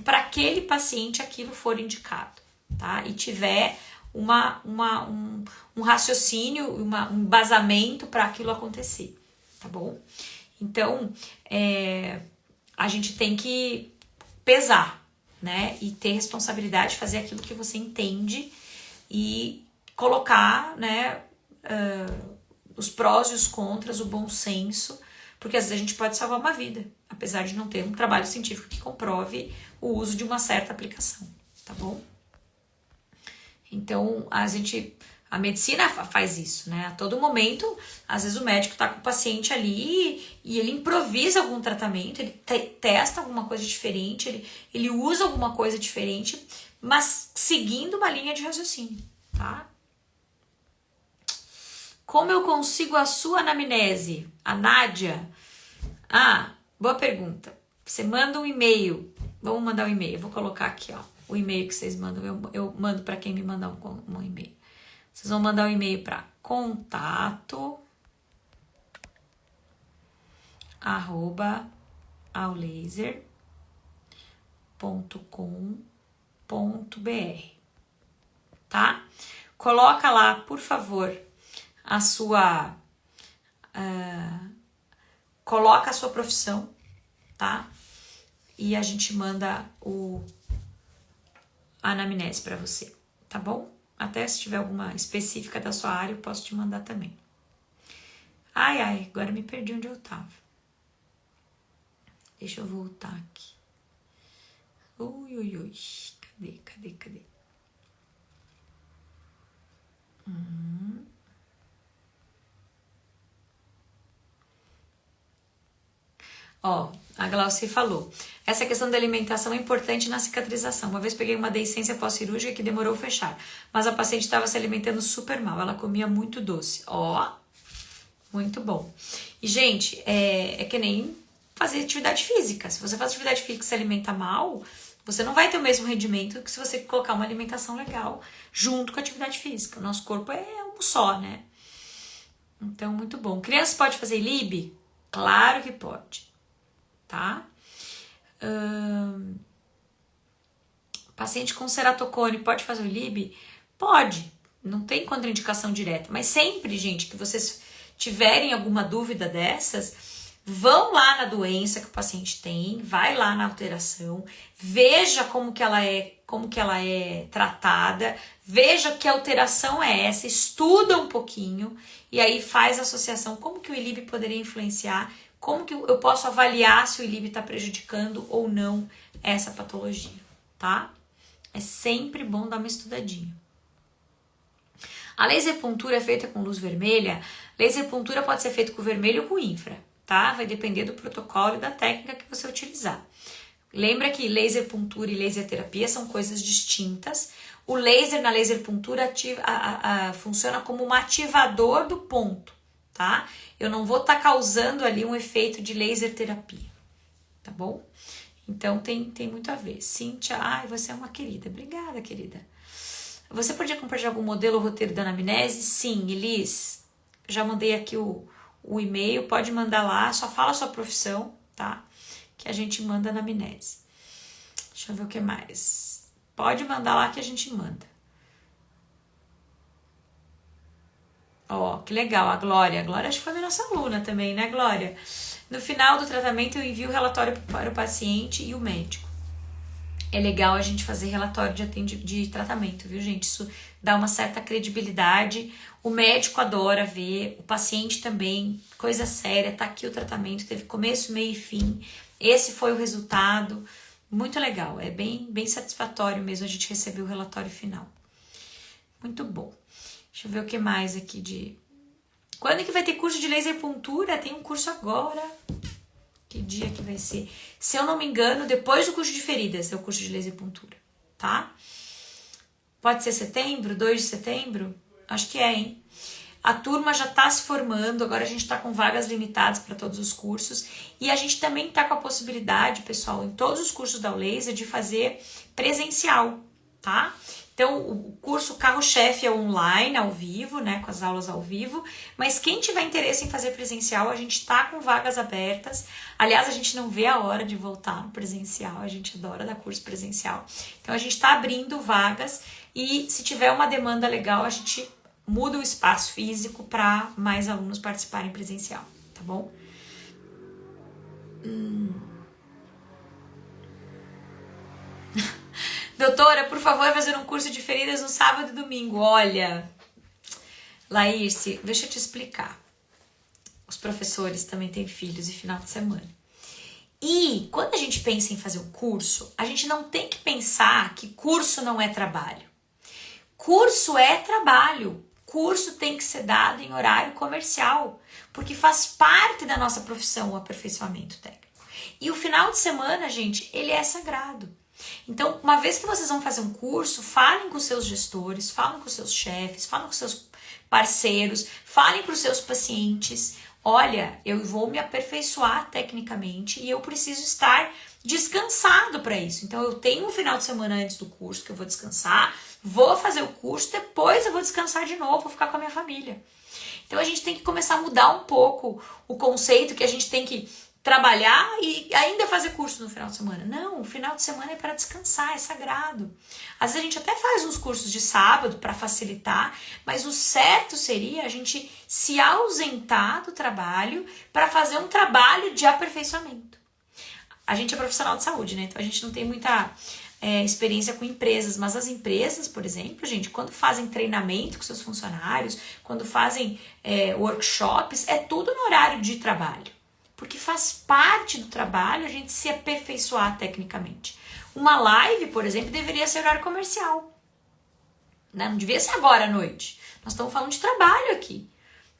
para aquele paciente aquilo for indicado, tá? E tiver um raciocínio, um embasamento para aquilo acontecer, tá bom? Então, a gente tem que pesar, né? E ter responsabilidade de fazer aquilo que você entende e colocar, né? Os prós e os contras, o bom senso, porque às vezes a gente pode salvar uma vida, apesar de não ter um trabalho científico que comprove o uso de uma certa aplicação, tá bom? Então, a medicina faz isso, né? A todo momento, às vezes o médico tá com o paciente ali e ele improvisa algum tratamento, ele testa alguma coisa diferente, ele usa alguma coisa diferente, mas seguindo uma linha de raciocínio, tá? Como eu consigo a sua anamnese? A Nádia? Boa pergunta. Você manda um e-mail. Vamos mandar um e-mail. Eu vou colocar aqui, ó, o e-mail que vocês mandam. Eu mando para quem me mandar um e-mail. Vocês vão mandar um e-mail para contato@aulaser.com.br, tá? Coloca lá, por favor, coloca a sua profissão, tá? E a gente manda a anamnese para você, tá bom? Até se tiver alguma específica da sua área, eu posso te mandar também. Agora me perdi onde eu tava. Deixa eu voltar aqui. Ui. Cadê? A Glauci falou. Essa questão da alimentação é importante na cicatrização. Uma vez peguei uma deiscência pós-cirúrgica que demorou a fechar, mas a paciente estava se alimentando super mal. Ela comia muito doce. Muito bom. E, gente, é que nem fazer atividade física. Se você faz atividade física e se alimenta mal, você não vai ter o mesmo rendimento que se você colocar uma alimentação legal junto com a atividade física. O nosso corpo é um só, né? Então, muito bom. Criança pode fazer ILIB? Claro que pode. Tá? Paciente com ceratocone pode fazer o ILIB? Pode, não tem contraindicação direta, mas sempre, gente, que vocês tiverem alguma dúvida dessas, vão lá na doença que o paciente tem, vai lá na alteração, veja como que ela é tratada, veja que alteração é essa, estuda um pouquinho e aí faz a associação, como que o ILIB poderia influenciar, como que eu posso avaliar se o ILIB está prejudicando ou não essa patologia, tá? É sempre bom dar uma estudadinha. A laser puntura é feita com luz vermelha. Laser puntura pode ser feito com vermelho ou com infra, tá? Vai depender do protocolo e da técnica que você utilizar. Lembra que laser puntura e laser terapia são coisas distintas. O laser na laser puntura funciona como um ativador do ponto, tá? Eu não vou estar causando ali um efeito de laser terapia, tá bom? Então tem muito a ver. Cíntia, você é uma querida. Obrigada, querida. Você podia compartilhar algum modelo ou roteiro da anamnese? Sim, Elis. Já mandei aqui o e-mail, pode mandar lá, só fala a sua profissão, tá? Que a gente manda na anamnese. Deixa eu ver o que mais. Pode mandar lá que a gente manda. Ó, que legal, a Glória. A Glória acho que foi a nossa aluna também, né, Glória? No final do tratamento eu envio o relatório para o paciente e o médico. É legal a gente fazer relatório de tratamento, viu, gente? Isso dá uma certa credibilidade. O médico adora ver, o paciente também. Coisa séria, tá aqui o tratamento, teve começo, meio e fim. Esse foi o resultado. Muito legal, é bem satisfatório mesmo a gente receber o relatório final. Muito bom. Deixa eu ver o que mais aqui de... Quando é que vai ter curso de laser puntura? Tem um curso agora. Que dia que vai ser? Se eu não me engano, depois do curso de feridas é o curso de laser puntura, tá? Pode ser setembro, 2 de setembro? Acho que é, hein? A turma já tá se formando, agora a gente tá com vagas limitadas para todos os cursos e a gente também tá com a possibilidade, pessoal, em todos os cursos da Laser de fazer presencial, tá? Então, o curso carro-chefe é online, ao vivo, né, com as aulas ao vivo, mas quem tiver interesse em fazer presencial, a gente tá com vagas abertas. Aliás, a gente não vê a hora de voltar no presencial, a gente adora dar curso presencial. Então, a gente tá abrindo vagas e se tiver uma demanda legal, a gente muda o espaço físico para mais alunos participarem presencial, tá bom? Doutora, por favor, fazer um curso de feridas no sábado e domingo. Olha, Laírce, deixa eu te explicar. Os professores também têm filhos e final de semana. E quando a gente pensa em fazer um curso, a gente não tem que pensar que curso não é trabalho. Curso é trabalho. Curso tem que ser dado em horário comercial, porque faz parte da nossa profissão o aperfeiçoamento técnico. E o final de semana, gente, ele é sagrado. Então, uma vez que vocês vão fazer um curso, falem com seus gestores, falem com seus chefes, falem com seus parceiros, falem para os seus pacientes. Olha, eu vou me aperfeiçoar tecnicamente e eu preciso estar descansado para isso. Então, eu tenho um final de semana antes do curso que eu vou descansar, vou fazer o curso, depois eu vou descansar de novo, vou ficar com a minha família. Então, a gente tem que começar a mudar um pouco o conceito que a gente tem que trabalhar e ainda fazer curso no final de semana. Não, o final de semana é para descansar, é sagrado. Às vezes a gente até faz uns cursos de sábado para facilitar, mas o certo seria a gente se ausentar do trabalho para fazer um trabalho de aperfeiçoamento. A gente é profissional de saúde, né? Então a gente não tem muita experiência com empresas, mas as empresas, por exemplo, gente, quando fazem treinamento com seus funcionários, quando fazem workshops, é tudo no horário de trabalho. Porque faz parte do trabalho a gente se aperfeiçoar tecnicamente. Uma live, por exemplo, deveria ser horário comercial. Né? Não devia ser agora à noite. Nós estamos falando de trabalho aqui.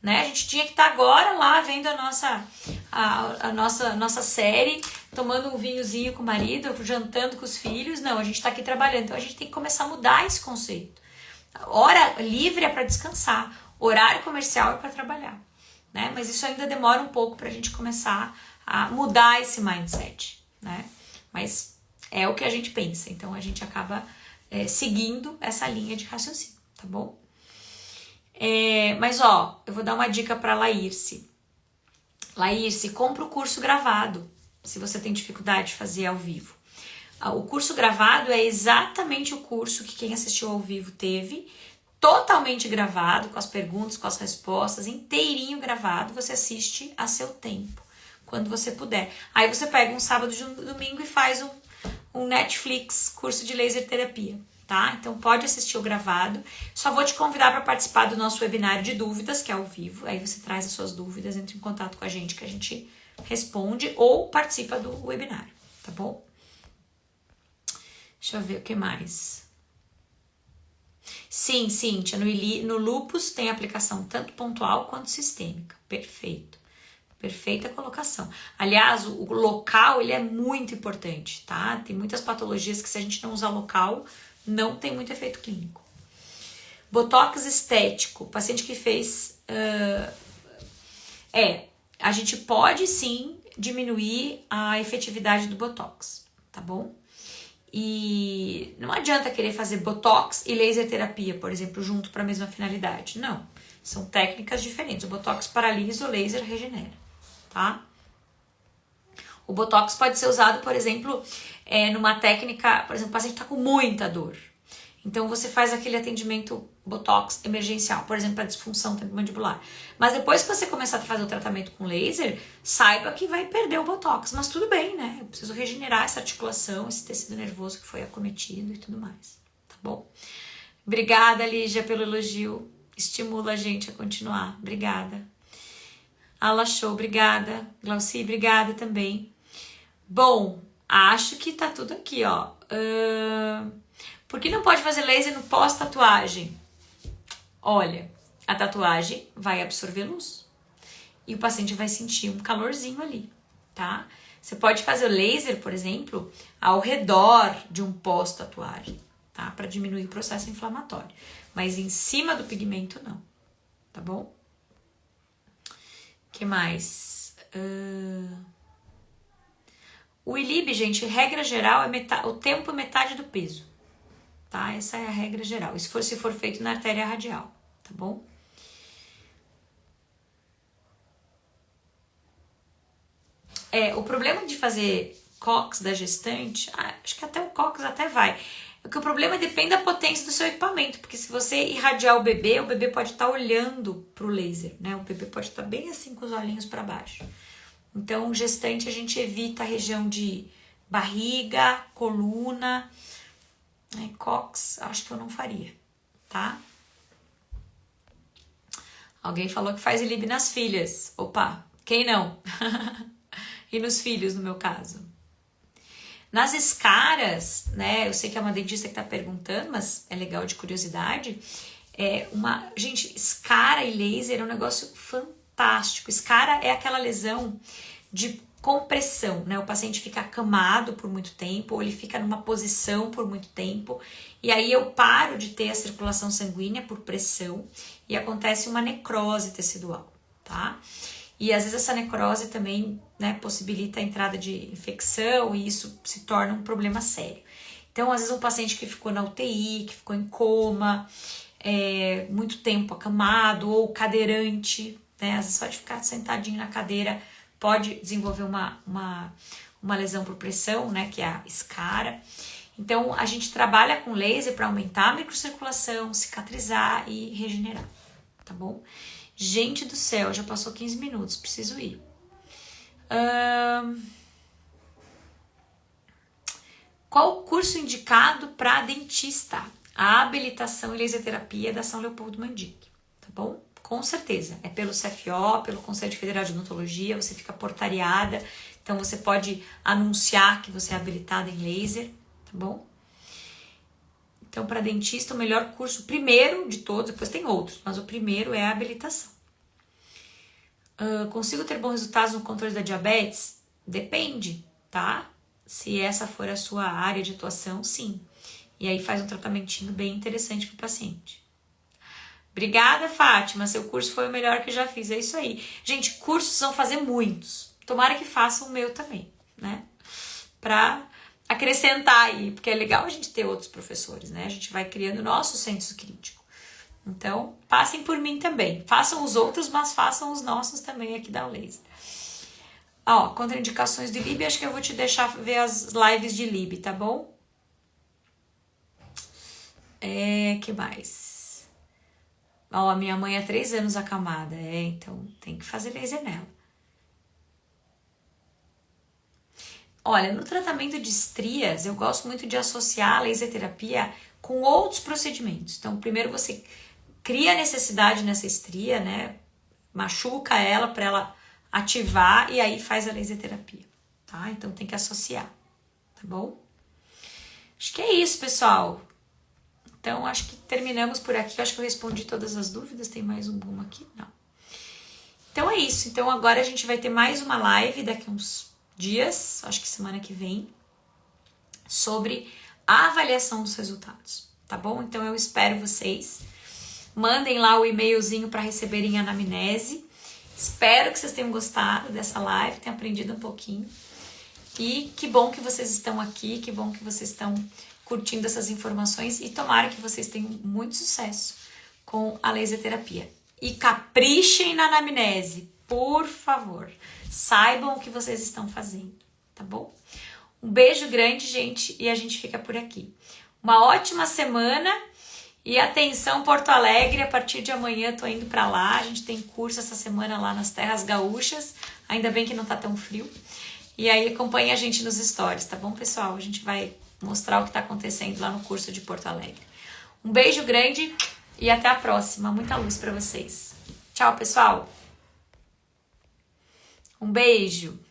Né? A gente tinha que estar agora lá vendo a nossa série, tomando um vinhozinho com o marido, jantando com os filhos. Não, a gente está aqui trabalhando. Então a gente tem que começar a mudar esse conceito. Hora livre é para descansar. Horário comercial é para trabalhar. Né? Mas isso ainda demora um pouco para a gente começar a mudar esse mindset, né? Mas é o que a gente pensa, então a gente acaba seguindo essa linha de raciocínio, tá bom? Mas ó, eu vou dar uma dica para Laírce. Laírce, compra o curso gravado, se você tem dificuldade de fazer ao vivo. O curso gravado é exatamente o curso que quem assistiu ao vivo teve, totalmente gravado, com as perguntas, com as respostas, inteirinho gravado, você assiste a seu tempo, quando você puder. Aí você pega um sábado e um domingo e faz um Netflix, curso de laser terapia, tá? Então pode assistir o gravado. Só vou te convidar para participar do nosso webinário de dúvidas, que é ao vivo. Aí você traz as suas dúvidas, entre em contato com a gente que a gente responde ou participa do webinário, tá bom? Deixa eu ver o que mais. Sim, Cíntia, no lúpus tem aplicação tanto pontual quanto sistêmica. Perfeito. Perfeita colocação. Aliás, o local, ele é muito importante, tá? Tem muitas patologias que se a gente não usar local, não tem muito efeito clínico. Botox estético, paciente que fez... a gente pode sim diminuir a efetividade do Botox, tá bom? E não adianta querer fazer Botox e laser terapia, por exemplo, junto para a mesma finalidade. Não, são técnicas diferentes. O Botox paralisa, o laser regenera, tá? O Botox pode ser usado, por exemplo, numa técnica, por exemplo, o paciente está com muita dor. Então você faz aquele atendimento Botox emergencial, por exemplo, para disfunção temporomandibular. Mas depois que você começar a fazer o tratamento com laser, saiba que vai perder o Botox. Mas tudo bem, né? Eu preciso regenerar essa articulação, esse tecido nervoso que foi acometido e tudo mais. Tá bom? Obrigada, Lígia, pelo elogio. Estimula a gente a continuar. Obrigada. Ala Show, obrigada. Glauci, obrigada também. Bom, acho que tá tudo aqui, ó. Por que não pode fazer laser no pós-tatuagem? Olha, a tatuagem vai absorver luz e o paciente vai sentir um calorzinho ali, tá? Você pode fazer o laser, por exemplo, ao redor de um pós-tatuagem, tá? Para diminuir o processo inflamatório. Mas em cima do pigmento, não, tá bom? O que mais? O ILIB, gente, regra geral, o tempo é metade do peso. Tá? Essa é a regra geral. Isso se for feito na artéria radial, tá bom? O problema de fazer COX da gestante, acho que até o COX até vai. O problema depende da potência do seu equipamento, porque se você irradiar o bebê pode estar olhando pro laser, né? O bebê pode estar bem assim com os olhinhos para baixo. Então, gestante a gente evita a região de barriga, coluna. Cox, acho que eu não faria, tá? Alguém falou que faz ILIB nas filhas. Opa, quem não? E nos filhos, no meu caso. Nas escaras, né? Eu sei que é uma dentista que tá perguntando, mas é legal de curiosidade. Gente, escara e laser é um negócio fantástico. Escara é aquela lesão de compressão, né? O paciente fica acamado por muito tempo, ou ele fica numa posição por muito tempo, e aí eu paro de ter a circulação sanguínea por pressão e acontece uma necrose tecidual, tá? E às vezes essa necrose também, né, possibilita a entrada de infecção e isso se torna um problema sério. Então, às vezes um paciente que ficou na UTI, que ficou em coma, muito tempo acamado ou cadeirante, né? Às vezes só de ficar sentadinho na cadeira pode desenvolver uma lesão por pressão, né, que é a escara. Então, a gente trabalha com laser para aumentar a microcirculação, cicatrizar e regenerar, tá bom? Gente do céu, já passou 15 minutos, preciso ir. Qual o curso indicado para dentista? A habilitação em laser terapia da São Leopoldo Mandic, tá bom? Com certeza, é pelo CFO, pelo Conselho Federal de Odontologia, você fica portariada, então você pode anunciar que você é habilitada em laser, tá bom? Então, para dentista, o melhor curso, o primeiro de todos, depois tem outros, mas o primeiro é a habilitação. Consigo ter bons resultados no controle da diabetes? Depende, tá? Se essa for a sua área de atuação, sim. E aí faz um tratamentinho bem interessante para o paciente. Obrigada, Fátima. Seu curso foi o melhor que já fiz. É isso aí. Gente, cursos vão fazer muitos. Tomara que façam o meu também, né? Pra acrescentar aí, porque é legal a gente ter outros professores, né? A gente vai criando o nosso senso crítico. Então, passem por mim também. Façam os outros, mas façam os nossos também aqui da Laser. Contraindicações de LIB, acho que eu vou te deixar ver as lives de LIB, tá bom? Que mais? A minha mãe há 3 anos acamada, então tem que fazer laser nela. Olha, no tratamento de estrias, eu gosto muito de associar a laser terapia com outros procedimentos. Então, primeiro você cria a necessidade nessa estria, né? Machuca ela para ela ativar e aí faz a laser terapia, tá? Então tem que associar, tá bom? Acho que é isso, pessoal. Então acho que terminamos por aqui. Acho que eu respondi todas as dúvidas. Tem mais alguma aqui? Não. Então é isso. Então agora a gente vai ter mais uma live daqui uns dias, acho que semana que vem, sobre a avaliação dos resultados, tá bom? Então eu espero vocês. Mandem lá o e-mailzinho para receberem a anamnese. Espero que vocês tenham gostado dessa live, tenham aprendido um pouquinho. E que bom que vocês estão aqui, que bom que vocês estão curtindo essas informações e tomara que vocês tenham muito sucesso com a laser terapia. E caprichem na anamnese, por favor. Saibam o que vocês estão fazendo, tá bom? Um beijo grande, gente, e a gente fica por aqui. Uma ótima semana e atenção Porto Alegre, a partir de amanhã tô indo para lá. A gente tem curso essa semana lá nas Terras Gaúchas, ainda bem que não tá tão frio. E aí acompanha a gente nos stories, tá bom, pessoal? A gente vai mostrar o que tá acontecendo lá no curso de Porto Alegre. Um beijo grande e até a próxima. Muita luz para vocês. Tchau, pessoal. Um beijo.